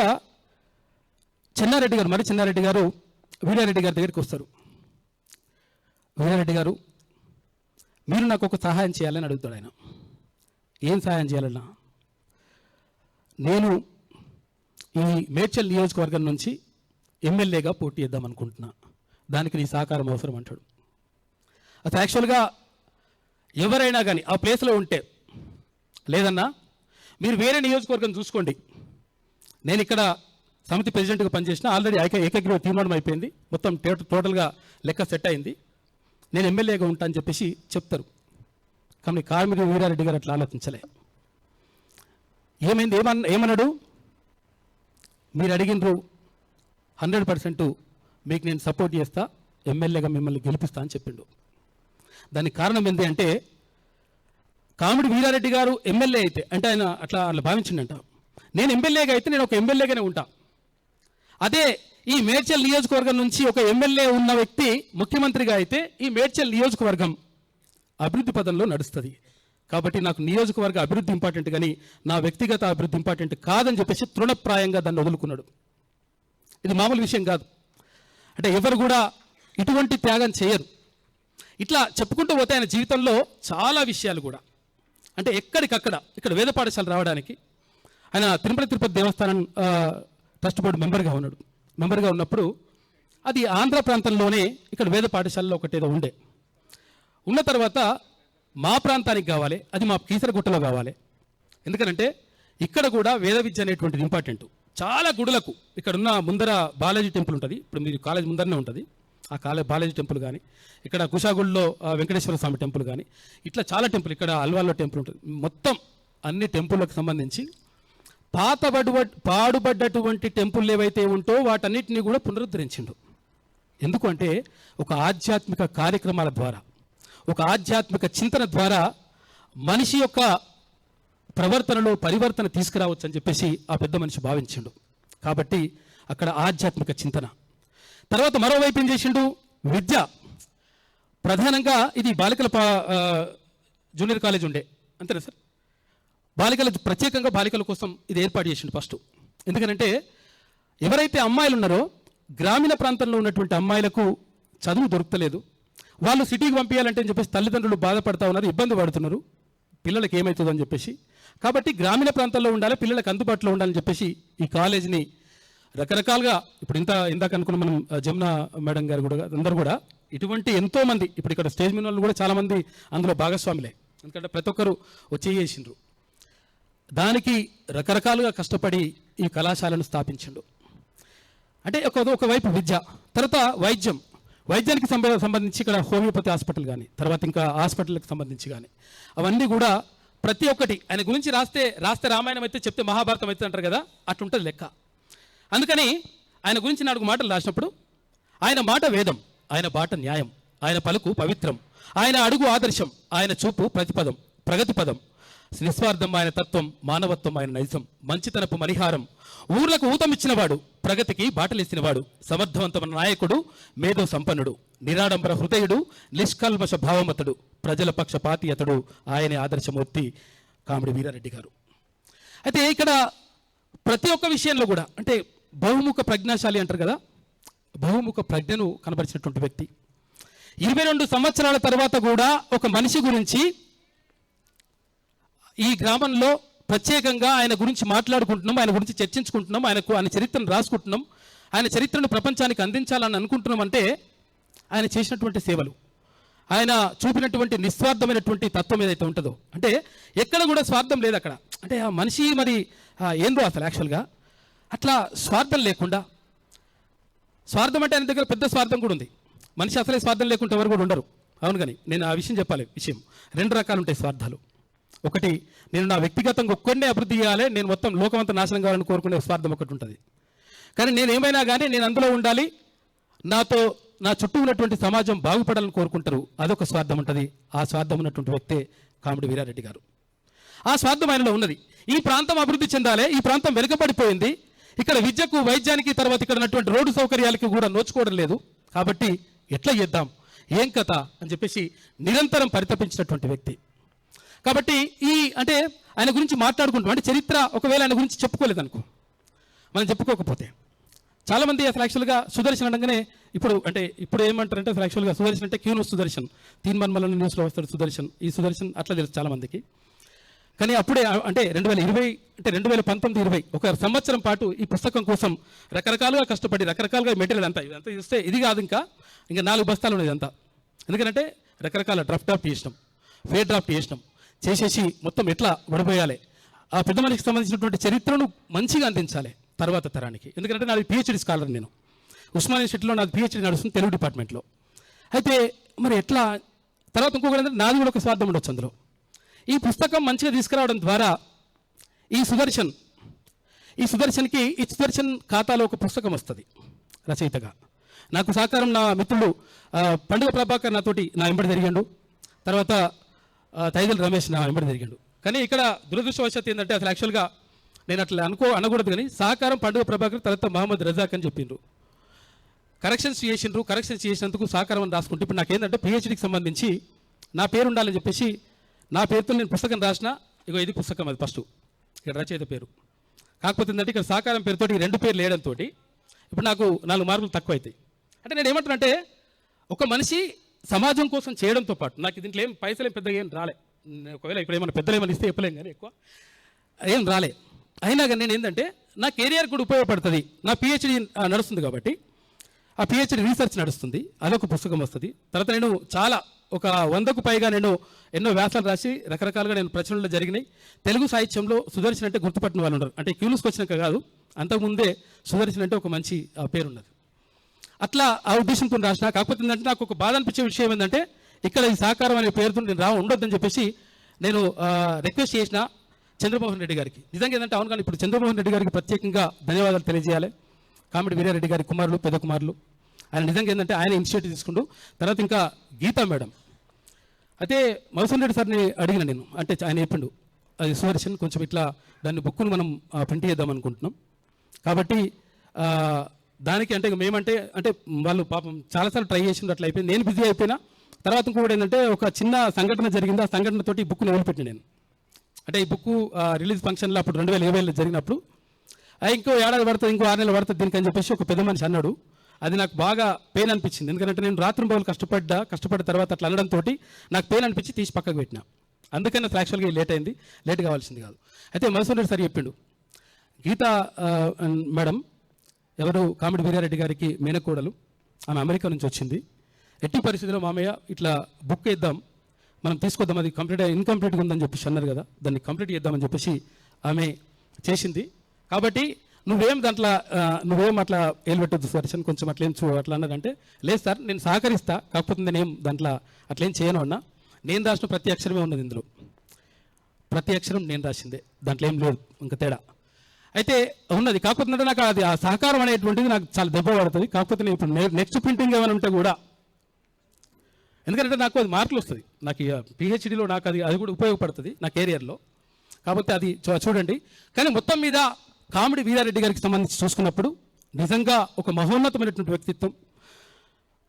చెన్నారెడ్డి గారు వీరారెడ్డి గారి దగ్గరికి వస్తారు. వీరారెడ్డి గారు, మీరు నాకు ఒక సహాయం చేయాలని అడుగుతాడు ఆయన. ఏం సహాయం చేయాలన్నా, నేను ఈ మేడ్చల్ నియోజకవర్గం నుంచి ఎమ్మెల్యేగా పోటీ చేద్దాం అనుకుంటున్నా, దానికి నీ సహకారం అవసరం అంటాడు. అది యాక్చువల్గా ఎవరైనా కానీ ఆ ప్లేస్లో ఉంటే, లేదన్నా మీరు వేరే నియోజకవర్గం చూసుకోండి, నేను ఇక్కడ సమితి ప్రెసిడెంట్గా పనిచేసిన, ఆల్రెడీ ఏకగ్రీవ తీర్మానం అయిపోయింది, మొత్తం టోటల్గా లెక్క సెట్ అయింది, నేను ఎమ్మెల్యేగా ఉంటా అని చెప్పేసి చెప్తారు. కానీ కామిడి వీరారెడ్డి గారు అట్లా ఆలోచించలే. ఏమైంది, ఏమన్నాడు, మీరు అడిగినరు 100% మీకు నేను సపోర్ట్ చేస్తా, ఎమ్మెల్యేగా మిమ్మల్ని గెలిపిస్తా అని చెప్పిండు. దానికి కారణం ఏంటి అంటే, కామిడి వీరారెడ్డి గారు ఎమ్మెల్యే అయితే, అంటే ఆయన అట్లా భావించిండంట, నేను ఎమ్మెల్యేగా అయితే నేను ఒక ఎమ్మెల్యేగానే ఉంటా, అదే ఈ మేడ్చల్ నియోజకవర్గం నుంచి ఒక ఎమ్మెల్యే ఉన్న వ్యక్తి ముఖ్యమంత్రిగా అయితే ఈ మేడ్చల్ నియోజకవర్గం అభివృద్ధి పదంలో నడుస్తుంది, కాబట్టి నాకు నియోజకవర్గ అభివృద్ధి ఇంపార్టెంట్ కానీ నా వ్యక్తిగత అభివృద్ధి ఇంపార్టెంట్ కాదని చెప్పేసి తృణప్రాయంగా దాన్ని వదులుకున్నాడు. ఇది మామూలు విషయం కాదు. అంటే ఎవరు కూడా ఇటువంటి త్యాగం చేయరు. ఇట్లా చెప్పుకుంటూ పోతే ఆయన జీవితంలో చాలా విషయాలు కూడా, అంటే ఎక్కడికక్కడ ఇక్కడ వేద పాఠశాల రావడానికి ఆయన తిరుపతి దేవస్థానం ట్రస్ట్ బోర్డు మెంబర్గా ఉన్నప్పుడు అది ఆంధ్ర ప్రాంతంలోనే ఇక్కడ వేద పాఠశాలలో ఒకటేదో ఉన్న తర్వాత మా ప్రాంతానికి కావాలి, అది మా కీసరగుట్టలో కావాలి. ఎందుకనంటే ఇక్కడ కూడా వేద విద్య అనేటువంటిది ఇంపార్టెంట్. చాలా గుడులకు ఇక్కడ ఉన్న ముందర బాలాజీ టెంపుల్ ఉంటుంది, ఇప్పుడు మీరు కాలేజ్ ముందరనే ఉంటుంది, ఆ బాలాజీ టెంపుల్ కానీ, ఇక్కడ కుషాగుల్లో వెంకటేశ్వర స్వామి టెంపుల్ కానీ, ఇట్లా చాలా టెంపుల్, ఇక్కడ అల్వాల్లో టెంపుల్ ఉంటుంది. మొత్తం అన్ని టెంపుల్లకు సంబంధించి పాడుబడ్డటువంటి టెంపుల్ ఏవైతే ఉంటో వాటన్నిటిని కూడా పునరుద్ధరించిండు. ఎందుకు అంటే ఒక ఆధ్యాత్మిక కార్యక్రమాల ద్వారా, ఒక ఆధ్యాత్మిక చింతన ద్వారా మనిషి యొక్క ప్రవర్తనలో పరివర్తన తీసుకురావచ్చు అని చెప్పేసి ఆ పెద్ద మనిషి భావించిండు. కాబట్టి అక్కడ ఆధ్యాత్మిక చింతన. తర్వాత మరోవైపు ఏం చేసిండు, విద్య. ప్రధానంగా ఇది బాలికల జూనియర్ కాలేజ్ ఉండే, అంతేనా సార్, ప్రత్యేకంగా బాలికల కోసం ఇది ఏర్పాటు చేసిండు ఫస్ట్. ఎందుకంటే ఎవరైతే అమ్మాయిలు ఉన్నారో గ్రామీణ ప్రాంతంలో ఉన్నటువంటి అమ్మాయిలకు చదువు దొరుకుతలేదు, వాళ్ళు సిటీకి పంపించాలంటే అని చెప్పేసి తల్లిదండ్రులు బాధపడతా ఉన్నారు, ఇబ్బంది పడుతున్నారు, పిల్లలకి ఏమవుతుందో అని చెప్పేసి. కాబట్టి గ్రామీణ ప్రాంతాల్లో ఉండాలి, పిల్లలకు అందుబాటులో ఉండాలని చెప్పేసి ఈ కాలేజీని రకరకాలుగా, ఇప్పుడు ఇందాక అనుకున్న మనం జమున మేడం గారు కూడా అందరూ కూడా ఇటువంటి ఎంతోమంది, ఇప్పుడు ఇక్కడ స్టేజ్ మీద వాళ్ళు కూడా చాలామంది అందులో భాగస్వాములే, ఎందుకంటే ప్రతి ఒక్కరు వచ్చేసిండ్రు. దానికి రకరకాలుగా కష్టపడి ఈ కళాశాలను స్థాపించిండు. అంటే ఒకవైపు విద్య, తర్వాత వైద్యానికి సంబంధించి ఇక్కడ హోమియోపతి హాస్పిటల్ కానీ, తర్వాత ఇంకా హాస్పిటల్కి సంబంధించి కానీ, అవన్నీ కూడా ప్రతి ఒక్కటి ఆయన గురించి రాస్తే రామాయణం అయితే చెప్తే మహాభారతం అయితే అంటారు కదా, అట్లుంటుంది లెక్క. అందుకని ఆయన గురించి 4 మాటలు రాసినప్పుడు, ఆయన మాట వేదం, ఆయన బాట న్యాయం, ఆయన పలుకు పవిత్రం, ఆయన అడుగు ఆదర్శం, ఆయన చూపు ప్రతిపదం ప్రగతి పదం, నిస్వార్థం ఆయన తత్వం, మానవత్వం ఆయన నైజం, మంచితనపు మణిహారం, ఊర్లకు ఊతమిచ్చినవాడు, ప్రగతికి బాటలేసినవాడు, సమర్థవంతమైన నాయకుడు, మేధో సంపన్నుడు, నిరాడంబర హృదయుడు, నిష్కల్మష భావమతుడు, ప్రజల పక్షపాతి అతడు, ఆయనే ఆదర్శమూర్తి కామిడి వీరారెడ్డి గారు. అయితే ఇక్కడ ప్రతి ఒక్క విషయంలో కూడా, అంటే బహుముఖ ప్రజ్ఞాశాలి అంటారు కదా, బహుముఖ ప్రజ్ఞను కనబరిచినటువంటి వ్యక్తి. 22 సంవత్సరాల తర్వాత కూడా ఒక మనిషి గురించి ఈ గ్రామంలో ప్రత్యేకంగా ఆయన గురించి మాట్లాడుకుంటున్నాం, ఆయన గురించి చర్చించుకుంటున్నాం, ఆయన చరిత్రను రాసుకుంటున్నాం, ఆయన చరిత్రను ప్రపంచానికి అందించాలని అనుకుంటున్నాం. అంటే ఆయన చేసినటువంటి సేవలు, ఆయన చూపినటువంటి నిస్వార్థమైనటువంటి తత్వం ఏదైతే ఉంటుందో, అంటే ఎక్కడ కూడా స్వార్థం లేదు అక్కడ. అంటే ఆ మనిషి మరి ఏందో అసలు యాక్చువల్గా అట్లా స్వార్థం లేకుండా, స్వార్థం అంటే ఆయన దగ్గర పెద్ద స్వార్థం కూడా ఉంది, మనిషి అసలే స్వార్థం లేకుండా ఎవరు కూడా ఉండరు, అవును కానీ నేను ఆ విషయం చెప్పాలి. విషయం 2 రకాలు ఉంటాయి స్వార్థాలు. ఒకటి, నేను నా వ్యక్తిగతంగా ఒక్కడినే అభివృద్ధి చేయాలి, నేను మొత్తం లోకమంతా నాశనం కావాలని కోరుకునే స్వార్థం ఒకటి ఉంటుంది. కానీ నేను ఏమైనా కానీ నేను అందులో ఉండాలి, నా చుట్టూ ఉన్నటువంటి సమాజం బాగుపడాలని కోరుకుంటారు, అదొక స్వార్థం ఉంటుంది. ఆ స్వార్థం ఉన్నటువంటి వ్యక్తే కామిడి వీరారెడ్డి గారు. ఆ స్వార్థం ఆయనలో ఉన్నది. ఈ ప్రాంతం అభివృద్ధి చెందాలి, ఈ ప్రాంతం వెనుకబడిపోయింది, ఇక్కడ విద్యకు వైద్యానికి తర్వాత ఇక్కడ ఉన్నటువంటి రోడ్డు సౌకర్యాలకి కూడా నోచుకోవడం లేదు, కాబట్టి ఎట్లా చేద్దాం, ఏం కథ అని చెప్పేసి నిరంతరం పరితపించినటువంటి వ్యక్తి. కాబట్టి అంటే ఆయన గురించి మాట్లాడుకుంటాం అంటే చరిత్ర ఒకవేళ ఆయన గురించి చెప్పుకోలేదనుకో, మనం చెప్పుకోకపోతే చాలామంది అసలు యాక్చువల్గా సుదర్శన్ అనగానే ఇప్పుడు ఏమంటారంటే అసలు యాక్చువల్గా సుదర్శన్ అంటే క్యూను సుదర్శన్, తీన్మన్మల న్యూస్లో వస్తాడు సుదర్శన్, ఈ సుదర్శన్ అట్లా తెలుసు చాలామందికి. కానీ అప్పుడే అంటే 2020 అంటే 2019-20 ఒక సంవత్సరం పాటు ఈ పుస్తకం కోసం రకరకాలుగా కష్టపడి రకరకాలుగా మెటీరియల్ అంతా చూస్తే ఇది కాదు, ఇంకా 4 బస్తాలు ఉన్నది అంతా. ఎందుకంటే రకరకాల డ్రాఫ్ట్ చేసినాం, ఫేర్ డ్రాఫ్ట్ చేసేసి మొత్తం ఎట్లా వడిపోయాలి, ఆ పెద్ద మనిషికి సంబంధించినటువంటి చరిత్రను మంచిగా అందించాలి తర్వాత తరానికి. ఎందుకంటే నాది పిహెచ్డి స్కాలర్, నేను ఉస్మానియా యూనివర్సిటీలో నాది పిహెచ్డి నడుస్తుంది తెలుగు డిపార్ట్మెంట్లో. అయితే మరి ఎట్లా తర్వాత ఇంకొకటి ఏంటంటే నాది కూడా ఒక స్వార్థం ఉండొచ్చు అందులో. ఈ పుస్తకం మంచిగా తీసుకురావడం ద్వారా ఈ సుదర్శన్ ఖాతాలో ఒక పుస్తకం వస్తుంది రచయితగా. నాకు సహకారం నా మిత్రుడు పండుగ ప్రభాకర్ నా వెంబడి తిరిగాడు, తర్వాత తైదల్ రమేష్ నా వెంబడి తిరిగాడు. కానీ ఇక్కడ దురదృష్టవశాత్తు ఏంటంటే అసలు యాక్చువల్గా నేను అట్లా అనకూడదు, కానీ సహకారం పండుగ ప్రభాకర్ తర్వాత మహమ్మద్ రజాక్ అని చెప్పిండ్రు. కరెక్షన్స్ చేసినందుకు సహకారం అని రాసుకుంటే ఇప్పుడు నాకేంటంటే పిహెచ్డికి సంబంధించి నా పేరు ఉండాలని చెప్పేసి నా పేరుతో నేను పుస్తకం రాసిన, ఇది పుస్తకం అది ఫస్ట్ ఇక్కడ రచయిత పేరు. కాకపోతే ఏంటంటే ఇక్కడ సహకారం పేరుతో 2 పేర్లు వేయడంతో ఇప్పుడు నాకు 4 మార్కులు తక్కువ అవుతాయి. అంటే నేను ఏమంటున్నానంటే ఒక మనిషి సమాజం కోసం చేయడంతో పాటు నాకు దీంట్లో పైసలు పెద్దగా ఏం రాలే, ఒకవేళ ఇప్పుడు ఏమైనా పెద్దలు ఏమైనా ఇస్తే చెప్పలేం, కానీ ఎక్కువ ఏం రాలే. అయినా కానీ నేను ఏంటంటే నా కెరియర్ కూడా ఉపయోగపడుతుంది, నా పిహెచ్డి నడుస్తుంది కాబట్టి ఆ పిహెచ్డి రీసెర్చ్ నడుస్తుంది, అదొక పుస్తకం వస్తుంది. తర్వాత నేను ఒక 100కు పైగా నేను ఎన్నో వ్యాసాలు రాసి రకరకాలుగా నేను ప్రచురణలు జరిగినాయి. తెలుగు సాహిత్యంలో సుదర్శన్ అంటే గుర్తుపట్టిన వాళ్ళు ఉన్నారు, అంటే క్యూన్స్కి వచ్చినాక కాదు, అంతకుముందే సుదర్శన్ అంటే ఒక మంచి పేరున్నది. అట్లా ఆ ఉద్దేశంతో రాసిన. కాకపోతే ఏంటంటే నాకు ఒక బాధ అనిపించే విషయం ఏంటంటే ఇక్కడ ఈ సహకారం అనే పేరుతో నేను ఉండొద్దని చెప్పేసి నేను రిక్వెస్ట్ చేసిన చంద్రమోహన్ రెడ్డి గారికి. నిజంగా ఏంటంటే అవును, కానీ ఇప్పుడు చంద్రమోహన్ రెడ్డి గారికి ప్రత్యేకంగా ధన్యవాదాలు తెలియజేయాలి. కామిడి వీరారెడ్డి గారి కుమారులు, పెద్ద కుమారులు, ఆయన నిజంగా ఏంటంటే ఆయన ఇనిషియేటివ్ తీసుకుంటూ. తర్వాత ఇంకా గీతా మేడం, అయితే మధుసూదన్ రెడ్డి సార్ని అడిగిన నేను, అంటే ఆయన చెప్పిండు అది సుదర్శన్ కొంచెం ఇట్లా దాన్ని బుక్కును మనం ప్రింట్ చేద్దాం అనుకుంటున్నాం, కాబట్టి దానికి అంటే మేమంటే వాళ్ళు పాపం చాలాసార్లు ట్రై చేసిండు, అట్లా అయిపోయింది, నేను బిజీ అయిపోయినా. తర్వాత ఇంకొకటి ఏంటంటే ఒక చిన్న సంఘటన జరిగింది, ఆ సంఘటనతోటి ఈ బుక్ను వదిలిపెట్టిన నేను. అంటే ఈ బుక్ రిలీజ్ ఫంక్షన్లో అప్పుడు 2020లో జరిగినప్పుడు ఇంకో ఏడాది పడుతుంది, ఇంకో 6 నెలలు పడుతుంది దీనికి అని చెప్పేసి ఒక పెద్ద మనిషి అన్నాడు. అది నాకు బాగా పెయిన్ అనిపించింది, ఎందుకంటే నేను రాత్రింబవలు కష్టపడ్డ తర్వాత అట్లా అనడంతో నాకు పెయిన్ అనిపించి తీసి పక్కకు పెట్టినా. అందుకని అసలు యాక్చువల్గా లేట్ కావాల్సింది కాదు. అయితే మధుసూదన్ రెడ్డి సార్ చెప్పిండు, గీతా మేడం ఎవరు కామిడి వీరారెడ్డి గారికి మేనకోడలు, ఆమె అమెరికా నుంచి వచ్చింది, ఎట్టి పరిస్థితిలో మామయ్య ఇట్లా బుక్ ఇద్దాం, మనం తీసుకొద్దాం, అది ఇన్కంప్లీట్గా ఉందని చెప్పేసి అన్నారు కదా, దాన్ని కంప్లీట్ చేద్దామని చెప్పేసి ఆమె చేసింది. కాబట్టి నువ్వేం అట్లా ఏలుపెట్టద్దు సుదర్శన్, కొంచెం అట్లేం అట్లా అన్నదంటే, లేదు సార్ నేను సహకరిస్తా, కాకపోతే నేనేం దాంట్లో అట్లేం చేయను అన్నా, నేను రాసిన ప్రతి అక్షరమే ఉన్నది ఇందులో, ప్రతి అక్షరం నేను రాసిందే, దాంట్లో ఏం లేదు ఇంకా తేడా అయితే ఉన్నది. కాకపోతే నాకు అది ఆ సహకారం అనేటువంటిది నాకు చాలా దెబ్బ పడుతుంది. కాకపోతే నేను ఇప్పుడు నెక్స్ట్ ప్రింటింగ్ ఏమైనా ఉంటే కూడా, ఎందుకంటే నాకు అది మార్కులు వస్తుంది, నాకు పిహెచ్డిలో నాకు అది కూడా ఉపయోగపడుతుంది నా కెరియర్లో, కాబట్టి అది చూడండి. కానీ మొత్తం మీద కామిడి వీరారెడ్డి గారికి సంబంధించి చూసుకున్నప్పుడు నిజంగా ఒక మహోన్నతమైనటువంటి వ్యక్తిత్వం.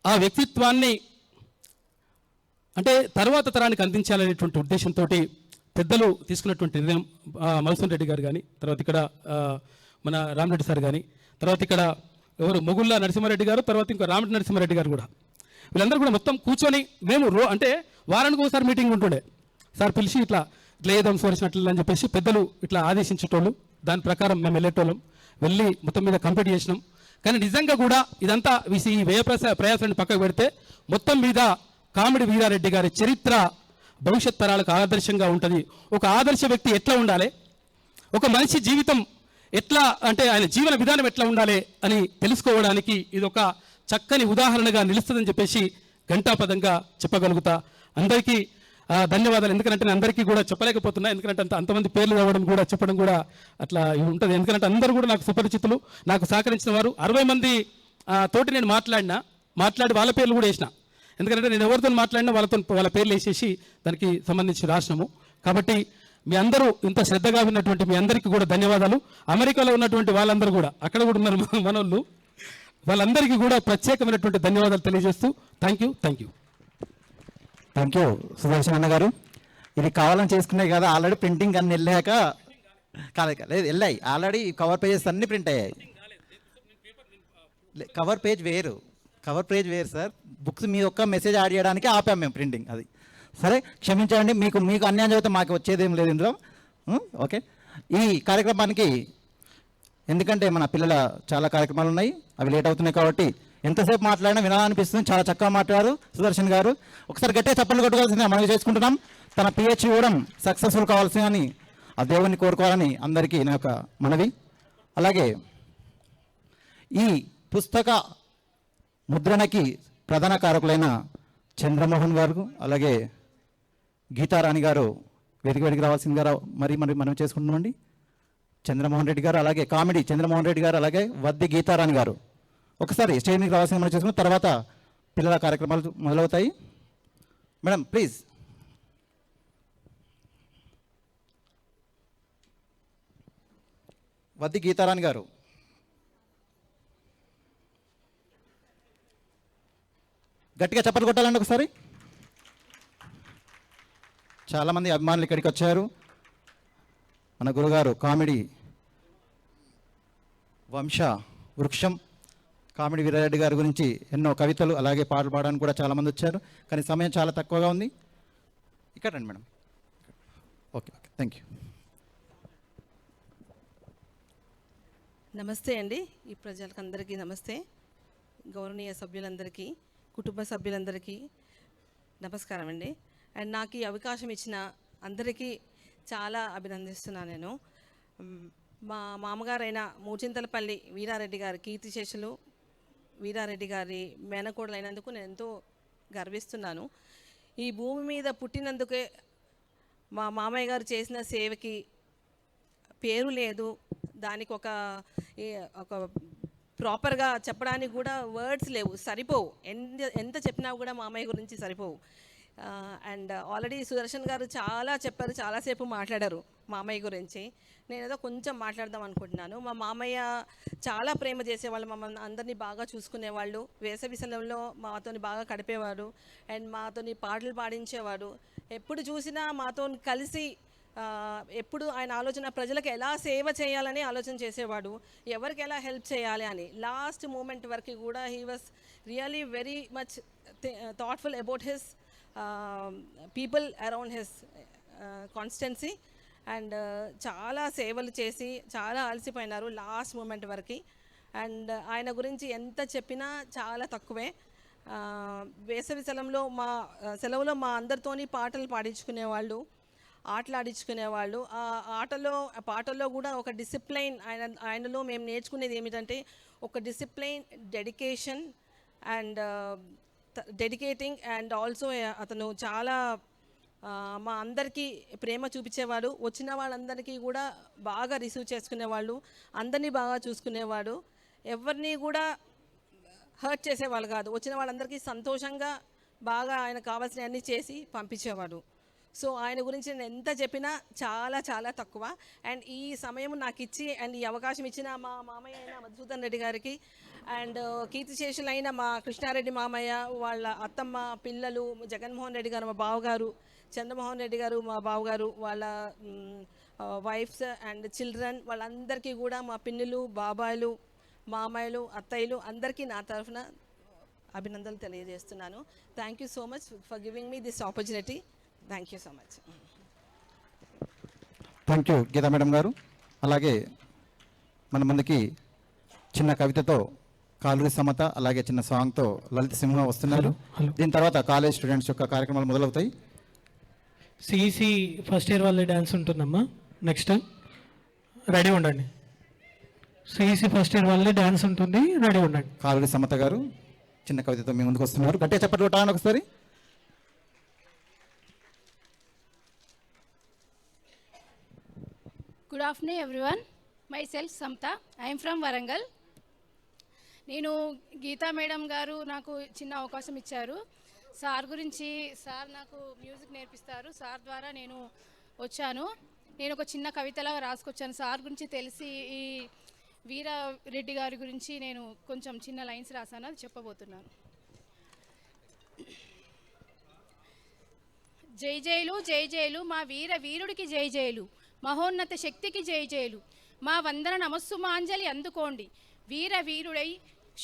ఆ వ్యక్తిత్వాన్ని అంటే తర్వాత తరానికి అందించాలనేటువంటి ఉద్దేశంతో పెద్దలు తీసుకున్నటువంటి నిర్ణయం, మధుసూదన్ రెడ్డి గారు కానీ, తర్వాత ఇక్కడ మన రామరెడ్డి సార్ కానీ, తర్వాత ఇక్కడ ఎవరు మొగుళ్ళ నరసింహారెడ్డి గారు, తర్వాత ఇంకా రామరెడ్డి నరసింహారెడ్డి గారు కూడా, వీళ్ళందరూ కూడా మొత్తం కూర్చొని మేము అంటే వారానికి ఒకసారి మీటింగ్ ఉంటుండే, సార్ పిలిచి ఇట్లా ఏదైనా సోర్చినట్లు అని చెప్పేసి పెద్దలు ఇట్లా ఆదేశించేటోళ్ళు, దాని ప్రకారం మేము వెళ్ళేటోళ్ళం, వెళ్ళి మొత్తం మీద కంప్లీట్ చేసినాం. కానీ నిజంగా కూడా ఇదంతా ఈ వ్యయ ప్రయాసాన్ని పక్కకు పెడితే మొత్తం మీద కామిడి వీరారెడ్డి గారి చరిత్ర భవిష్యత్ తరాలకు ఆదర్శంగా ఉంటుంది. ఒక ఆదర్శ వ్యక్తి ఎట్లా ఉండాలి, ఒక మనిషి జీవితం ఎట్లా అంటే ఆయన జీవన విధానం ఎట్లా ఉండాలి అని తెలుసుకోవడానికి ఇది ఒక చక్కని ఉదాహరణగా నిలుస్తుందని చెప్పేసి ఘంటాపదంగా చెప్పగలుగుతా. అందరికీ ధన్యవాదాలు. ఎందుకంటే నేను అందరికీ కూడా చెప్పలేకపోతున్నా, ఎందుకంటే అంతమంది పేర్లు రావడం కూడా చెప్పడం కూడా అట్లా ఉంటుంది. ఎందుకంటే అందరూ కూడా నాకు సుపరిచితులు, నాకు సహకరించిన వారు. 60 మంది తోటి నేను మాట్లాడి వాళ్ళ పేర్లు కూడా వేసిన. ఎందుకంటే నేను ఎవరితో మాట్లాడినా వాళ్ళ పేర్లు వేసేసి దానికి సంబంధించి రాసినాము. కాబట్టి మీ అందరూ ఇంత శ్రద్ధగా ఉన్నటువంటి మీ అందరికీ కూడా ధన్యవాదాలు. అమెరికాలో ఉన్నటువంటి వాళ్ళందరూ కూడా, అక్కడ కూడా ఉన్నారు మనోళ్ళు, వాళ్ళందరికీ కూడా ప్రత్యేకమైనటువంటి ధన్యవాదాలు తెలియజేస్తూ thank you. Thank you Sudarshan అన్న గారు. ఇది కావాలని చేసుకున్నాయి కదా, ఆల్రెడీ ప్రింటింగ్ అన్ని వెళ్ళాక లేదు వెళ్ళాయి ఆల్రెడీ. కవర్ పేజెస్ అన్ని ప్రింట్ అయ్యాయి. కవర్ పేజ్ వేరు సార్. బుక్స్ మీ ఒక్క మెసేజ్ యాడ్ చేయడానికి ఆపాం మేము ప్రింటింగ్. అది సరే, క్షమించండి. మీకు అన్యాయం చదివితే మాకు వచ్చేదేం లేదు ఇందులో. ఓకే, ఈ కార్యక్రమానికి ఎందుకంటే మన పిల్లల చాలా కార్యక్రమాలు ఉన్నాయి, అవి లేట్ అవుతున్నాయి కాబట్టి ఎంతసేపు మాట్లాడినా వినాలనిపిస్తుంది. చాలా చక్కగా మాట్లాడారు సుదర్శన్ గారు. ఒకసారి గట్టిగా చప్పట్లు కొట్టుకోవాల్సిందిగా మనం చేసుకుంటున్నాం. తన పిహెచ్డి కూడా సక్సెస్ఫుల్ కావాల్సిందని ఆ దేవుని కోరుకోవాలని అందరికీ నా యొక్క మనవి. అలాగే ఈ పుస్తక ముద్రణకి ప్రధాన కారకులైన చంద్రమోహన్ గారు, అలాగే గీతారాణి గారు వేదికకి రావాల్సిందిగా మనం చేసుకుంటున్నామండి. చంద్రమోహన్ రెడ్డి గారు, అలాగే కామెడీ చంద్రమోహన్ రెడ్డి గారు, అలాగే వద్ది గీతారాణి గారు ఒకసారి స్టేజ్ మీదకి రావాల్సింది మనం చేసుకున్న తర్వాత పిల్లల కార్యక్రమాలు మొదలవుతాయి. Madam please. వద్ది గీతారాణి గారు. గట్టిగా చప్పట్లు కొట్టాలండి ఒకసారి. చాలామంది అభిమానులు ఇక్కడికి వచ్చారు. మన గురుగారు కామెడీ వంశ వృక్షం కామెడీ వీరారెడ్డి గారి గురించి ఎన్నో కవితలు అలాగే పాటలు పాడడానికి కూడా చాలామంది వచ్చారు. కానీ సమయం చాలా తక్కువగా ఉంది. ఇక్కడ రండి మేడం. Okay, thank you. నమస్తే అండి. ఈ ప్రజలకు అందరికీ నమస్తే. గౌరవనీయ సభ్యులందరికీ, కుటుంబ సభ్యులందరికీ నమస్కారం అండి. అండ్ నాకు ఈ అవకాశం ఇచ్చిన అందరికీ చాలా అభినందిస్తున్నాను నేను. మా మామగారైన మూచింతలపల్లి వీరారెడ్డి గారి కీర్తిశేషులు వీరారెడ్డి గారి మేనకోడలైనందుకు నేను ఎంతో గర్విస్తున్నాను. ఈ భూమి మీద పుట్టినందుకే మా మామయ్య గారు చేసిన సేవకి పేరు లేదు, దానికి ఒక ప్రాపర్గా చెప్పడానికి కూడా వర్డ్స్ లేవు, సరిపోవు. ఎంత చెప్పినా కూడా మామయ్య గురించి సరిపోవు. అండ్ ఆల్రెడీ సుదర్శన్ గారు చాలా చెప్పారు, చాలాసేపు మాట్లాడారు మామయ్య గురించి. నేను ఏదో కొంచెం మాట్లాడదాం అనుకుంటున్నాను. మా మామయ్య చాలా ప్రేమ చేసేవాళ్ళు, మమ్మల్ని అందరినీ బాగా చూసుకునేవాళ్ళు. వేసవి సెలవుల్లో మాతోని బాగా గడిపేవాడు అండ్ మాతోని పాటలు పాడించేవాడు. ఎప్పుడు చూసినా మాతో కలిసి ఎప్పుడు ఆయన ఆలోచన ప్రజలకు ఎలా సేవ చేయాలని ఆలోచన చేసేవాడు, ఎవరికి ఎలా హెల్ప్ చేయాలి అని. లాస్ట్ మూమెంట్ వరకు కూడా he was really very much thoughtful about his people around his constituency. And చాలా సేవలు చేసి చాలా అలసిపోయినారు లాస్ట్ మూమెంట్ వరకు. అండ్ ఆయన గురించి ఎంత చెప్పినా చాలా తక్కువే. వేసవి సెలవులో మా అందరితోని పాటలు పాడించుకునేవాళ్ళు, ఆటలాడించుకునేవాళ్ళు. ఆ పాటల్లో కూడా ఒక డిసిప్లైన్ ఆయనలో మేము నేర్చుకునేది ఏమిటంటే ఒక discipline, dedication and dedicating. And also అతను చాలా మా అందరికీ ప్రేమ చూపించేవాడు. వచ్చిన వాళ్ళందరికీ కూడా బాగా రిసీవ్ చేసుకునేవాళ్ళు, అందరినీ బాగా చూసుకునేవాడు. ఎవరిని కూడా హర్ట్ చేసేవాళ్ళు కాదు. వచ్చిన వాళ్ళందరికీ సంతోషంగా బాగా ఆయన కావాల్సినవన్నీ చేసి పంపించేవాడు. సో ఆయన గురించి నేను ఎంత చెప్పినా చాలా చాలా తక్కువ. అండ్ ఈ సమయం నాకు ఇచ్చి అండ్ ఈ అవకాశం ఇచ్చిన మా మామయ్య అయిన మధుసూదన్ రెడ్డి గారికి అండ్ కీర్తిశేషులైన మా కృష్ణారెడ్డి మామయ్య, వాళ్ళ అత్తమ్మ, పిల్లలు, జగన్మోహన్ రెడ్డి గారు మా బావగారు, చంద్రమోహన్ రెడ్డి గారు మా బావగారు, వాళ్ళ వైఫ్స్ అండ్ చిల్డ్రన్, వాళ్ళందరికీ కూడా మా పిన్నులు, బాబాయిలు, మామయ్యలు, అత్తయ్యలు అందరికీ నా తరఫున అభినందనలు తెలియజేస్తున్నాను. Thank you so much for giving me this opportunity. Thank you so much. Thank you Geeta madam గారు. అలాగే మన ముందుకి చిన్న కవితతో కాలూరి సమత, అలాగే చిన్న సాంగ్తో లలిత సింహ వస్తున్నారు. దీని తర్వాత కాలేజ్ స్టూడెంట్స్ యొక్క కార్యక్రమాలు మొదలవుతాయి. సిఈసి ఫస్ట్ ఇయర్ వాళ్ళ డ్యాన్స్ ఉంటుందమ్మా. నెక్స్ట్ రెడీ ఉండండి. సిఈసి ఫస్ట్ ఇయర్ వాళ్ళే డ్యాన్స్ ఉంటుంది, రెడీ ఉండండి. కాలూరి సమత గారు చిన్న కవితతో మీ ముందుకు వస్తున్నారు. గట్టిగా చెప్పట్లు కొట్టాలని ఒకసారి. Good afternoon everyone. Myself Samatha. I'm from Warangal. నేను గీతా మేడం గారు నాకు చిన్న అవకాశం ఇచ్చారు. సార్ గురించి, సార్ నాకు మ్యూజిక్ నేర్పిస్తారు. సార్ ద్వారా నేను వచ్చాను. నేను ఒక చిన్న కవితలాగా రాసుకొచ్చాను. సార్ గురించి తెలిసి ఈ వీరారెడ్డి గారి గురించి నేను కొంచెం చిన్న లైన్స్ రాశాను, అది చెప్పబోతున్నాను. జై జైలు జై జైలు మా వీరుడికి జై జైలు, మహోన్నత శక్తికి జై జైలు, మా వందన నమస్సు మాంజలి అందుకోండి. వీరుడై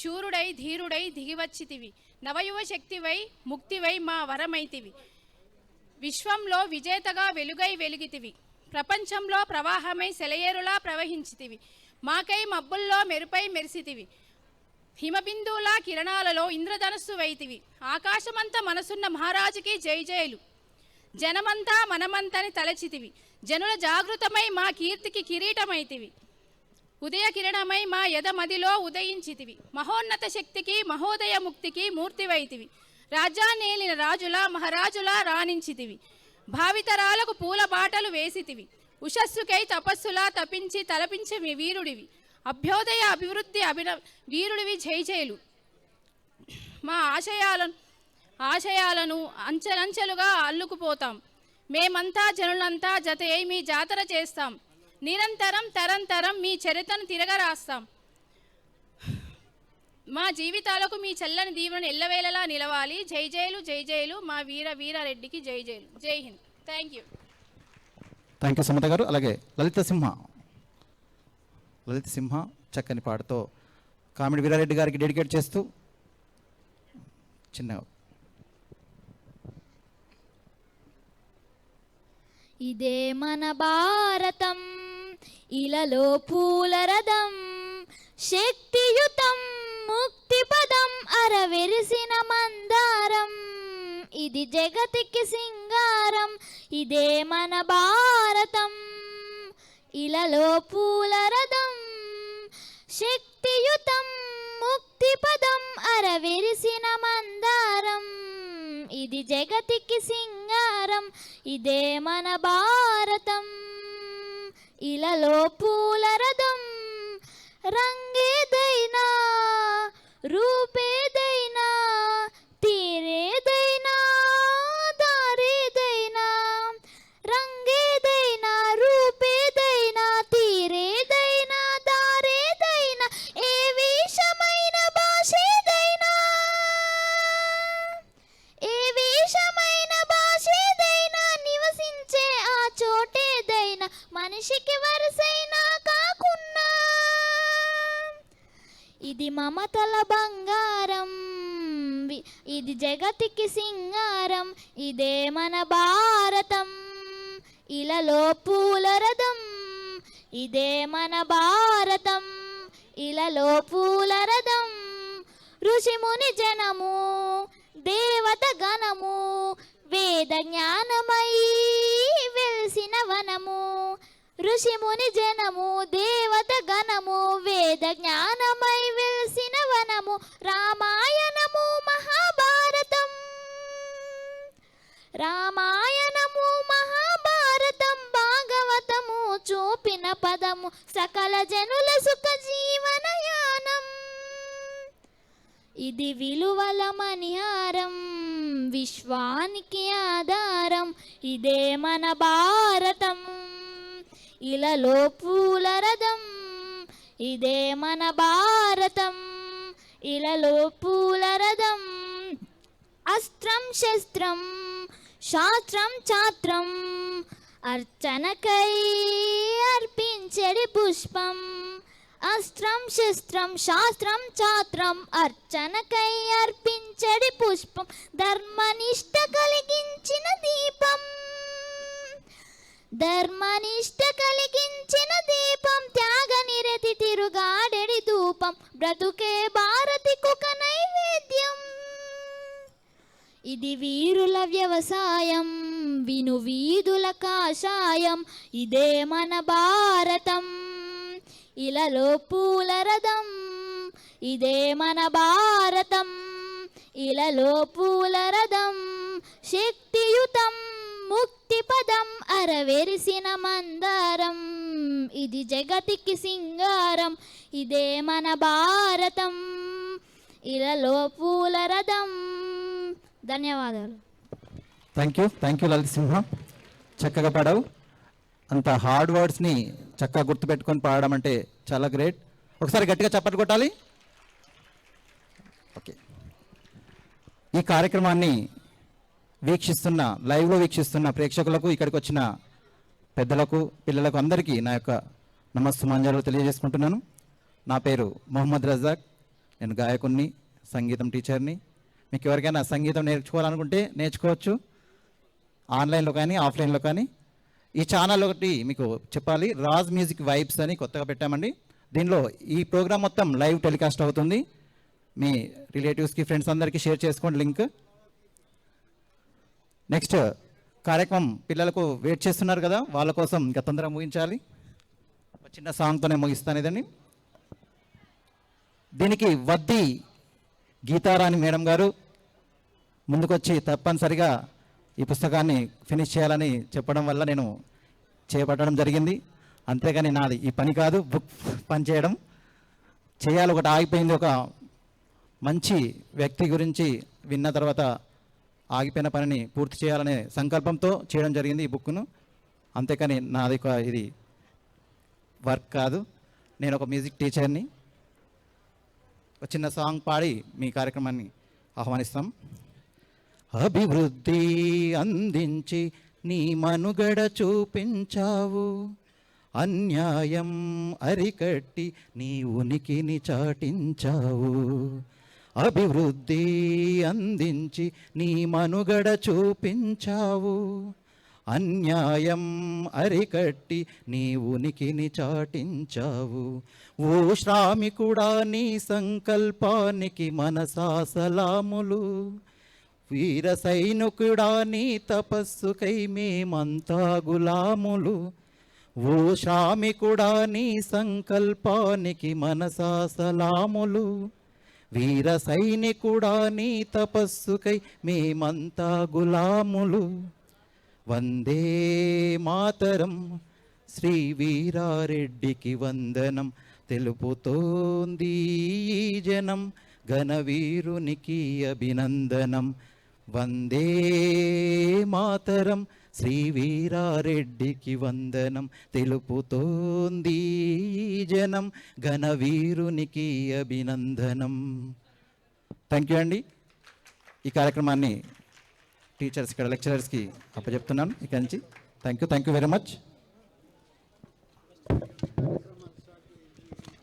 శూరుడై ధీరుడై దిగివచ్చితివి, నవయువ శక్తివై ముక్తివై మా వరమైతివి. విశ్వంలో విజేతగా వెలుగై వెలిగితివి, ప్రపంచంలో ప్రవాహమై సెలయేరులా ప్రవహించితివి. మాకై మబ్బుల్లో మెరుపై మెరిసితివి, హిమబిందువులా కిరణాలలో ఇంద్రధనస్సు వైతివి. ఆకాశమంతా మనసున్న మహారాజుకి జై జైలు, జనమంతా మనమంతని తలచితివి. జనుల జాగృతమై మా కీర్తికి కిరీటమైతివి, ఉదయ కిరణమై మా యదమదిలో ఉదయించితివి. మహోన్నత శక్తికి మహోదయ ముక్తికి మూర్తివైతివి. రాజ్యాన్నేలిన రాజులా మహారాజులా రాణించితివి, భావితరాలకు పూల బాటలు వేసితివి. ఉషస్సుకై తపస్సులా తపించి తలపించి మీ వీరుడివి, అభ్యోదయ అభివృద్ధి వీరుడివి జై జైలు. మా ఆశయాలను అంచెలంచెలుగా అల్లుకుపోతాం. మేమంతా జనులంతా జత అయి మీ జాతర చేస్తాం. నిరంతరం తరంతరం మీ చరిత్రను తిరగరాస్తాం. మా జీవితాలకు మీ చల్లని దీవెన ఎల్లవేళలా నిలవాలి. జై జైలు జై జైలు మా వీరారెడ్డికి జై జైలు. జై Hind. Thank you. Thank you Samatha గారు. అలాగే లలిత సింహ చక్కని పాటతో కామెడీ వీరారెడ్డి గారికి డెడికేట్ చేస్తూ చిన్న. ఇదే మన భారతం, ఇలలో పూల రథం, శక్తియుతం ముక్తి పదం, అరవెరిసిన మందారం, ఇది జగతికి సింగారం. ఇదే మన భారతం, ఇలలో పూల రథం, శక్తియుతం ముక్తి పదం, అరవెరిసిన మందారం, ఇది జగతికి సింగారం. ఇదే మన భారతం, ఇలలో పూల రథం, రంగేదైనా రూపేదైనా తీరేదైనా దారేదైనా, రంగేదైనా రూపేదైనా తీరేదైనా దారేదైనా, ఏ వేషమైన భాషేదైనా, ఏ వేషమైన భాషేదైనా, నివసించే ఆ చోటేదైనా, మనిషికి వరసైనా కాకున్నా, ఇది మమతల బంగారం, ఇది జగతికి సింగారం. ఇదే మన భారతం, ఇలలో పూల రథం, ఇదే మన భారతం, ఇలలో పూల రథం. ఋషిముని జనము దేవత గణము, వేద జ్ఞానమై వెలిసిన వనము. ఋషిముని జనము దేవత గణము, వేద జ్ఞానమై వెలిసిన వనము. రామాయణము మహాభారతం, రామాయణము మహాభారతం, భాగవతము చూపిన పదము, సకల జనుల సుఖ జీవనయానం. ఇది విలువల మణిహారం, విశ్వానికి ఆధారం. ఇదే మన భారతం, ఇలలో పూల రథం, ఇదే మన భారతం, ఇలలో పూల రథం. అస్త్రం శస్త్రం శాస్త్రం ఛాత్రం, అర్చనకై అర్పించడి పుష్పం. అస్త్రం శస్త్రం శాస్త్రం ఛాత్రం, అర్చనకై అర్పించడి పుష్పం. ధర్మనిష్ట కలిగించిన దీపం, ధర్మనిష్ట కలిగించిన దీపం. త్యాగ నిరతి తిరుగాడెడి ధూపం, బ్రతుకే భారతికొక నైవేద్యం. ఇది వీరుల వ్యవసాయం, విను వీధుల కాషాయం. ఇదే మన భారతం, ఇలలో పూల రథం, ఇదే మన భారతం, ఇలలో పూల రథం శక్తియుతం ముక్తిపదం అరవెరిసిన మందారం ఇది జగతికి సింగారం ఇదే మన భారతం ఇలలో పూల రథం. ధన్యవాదాలు. థ్యాంక్ యూ లలిత సింహ, చక్కగా పాడావు. అంత హార్డ్ వర్డ్స్ని చక్కగా గుర్తుపెట్టుకొని పాడడం అంటే చాలా గ్రేట్. ఒకసారి గట్టిగా చప్పట్లు కొట్టాలి. ఓకే, ఈ కార్యక్రమాన్ని లైవ్లో వీక్షిస్తున్న ప్రేక్షకులకు, ఇక్కడికి వచ్చిన పెద్దలకు, పిల్లలకు అందరికీ నా యొక్క నమస్సుమాంజలు తెలియజేసుకుంటున్నాను. నా పేరు మొహమ్మద్ రజాక్, నేను గాయకుడిని, సంగీతం టీచర్ని. మీకు ఎవరికైనా సంగీతం నేర్చుకోవాలనుకుంటే నేర్చుకోవచ్చు, ఆన్లైన్లో కానీ ఆఫ్లైన్లో కానీ. ఈ ఛానల్ ఒకటి మీకు చెప్పాలి, రాజ్ మ్యూజిక్ వైబ్స్ అని కొత్తగా పెట్టామండి. దీనిలో ఈ ప్రోగ్రామ్ మొత్తం లైవ్ టెలికాస్ట్ అవుతుంది. మీ రిలేటివ్స్కి, ఫ్రెండ్స్ అందరికీ షేర్ చేసుకోండి లింక్. నెక్స్ట్ కార్యక్రమం పిల్లలకు వెయిట్ చేస్తున్నారు కదా, వాళ్ళ కోసం ఇంకా తొందరగా ముగించాలి. ఒక చిన్న సాంగ్తోనే ముగిస్తాను ఇదండి. దీనికి వద్ది గీతారాణి మేడం గారు ముందుకొచ్చి తప్పనిసరిగా ఈ పుస్తకాన్ని ఫినిష్ చేయాలని చెప్పడం వల్ల నేను చేపట్టడం జరిగింది. అంతేగాని నాది ఈ పని కాదు, బుక్ పని చేయడం చేయాలి. ఒకటి ఆగిపోయింది, ఒక మంచి వ్యక్తి గురించి విన్న తర్వాత ఆగిపోయిన పనిని పూర్తి చేయాలనే సంకల్పంతో చేయడం జరిగింది ఈ బుక్ను. అంతేకాని నాది ఇది వర్క్ కాదు. నేను ఒక మ్యూజిక్ టీచర్ని. ఒక చిన్న సాంగ్ పాడి మీ కార్యక్రమాన్ని ఆహ్వానిస్తాం. అభివృద్ధి అందించి నీ మనుగడ చూపించావు, అన్యాయం అరికట్టి నీ ఉనికిని చాటించావు. అభివృద్ధి అందించి నీ మనుగడ చూపించావు, అన్యాయం అరికట్టి నీ ఉనికిని చాటించావు. ఓ శ్రామికుడా నీ సంకల్పానికి మనసా సలాములు, వీర సైనికుడా నీ తపస్సుకై మేమంతా గులాములు. ఓ శ్రామికుడా నీ సంకల్పానికి మనసా సలాములు, వీర సైనికుడా నీ తపస్సుకై మేమంతా గులాములు. వందే మాతరం శ్రీ వీరారెడ్డికి వందనం తెలుపుతోంది ఈ జనం, ఘనవీరునికి అభినందనం. వందే మాతరం శ్రీ వీరారెడ్డికి వందనం తెలుపుతోంది ఈ జనం, ఘనవీరునికి అభినందనం. థ్యాంక్ యూ అండి. ఈ కార్యక్రమాన్ని టీచర్స్, ఇక్కడ లెక్చరర్స్కి అప్పచెప్తున్నాను ఇక్కడి నుంచి. Thank you very much.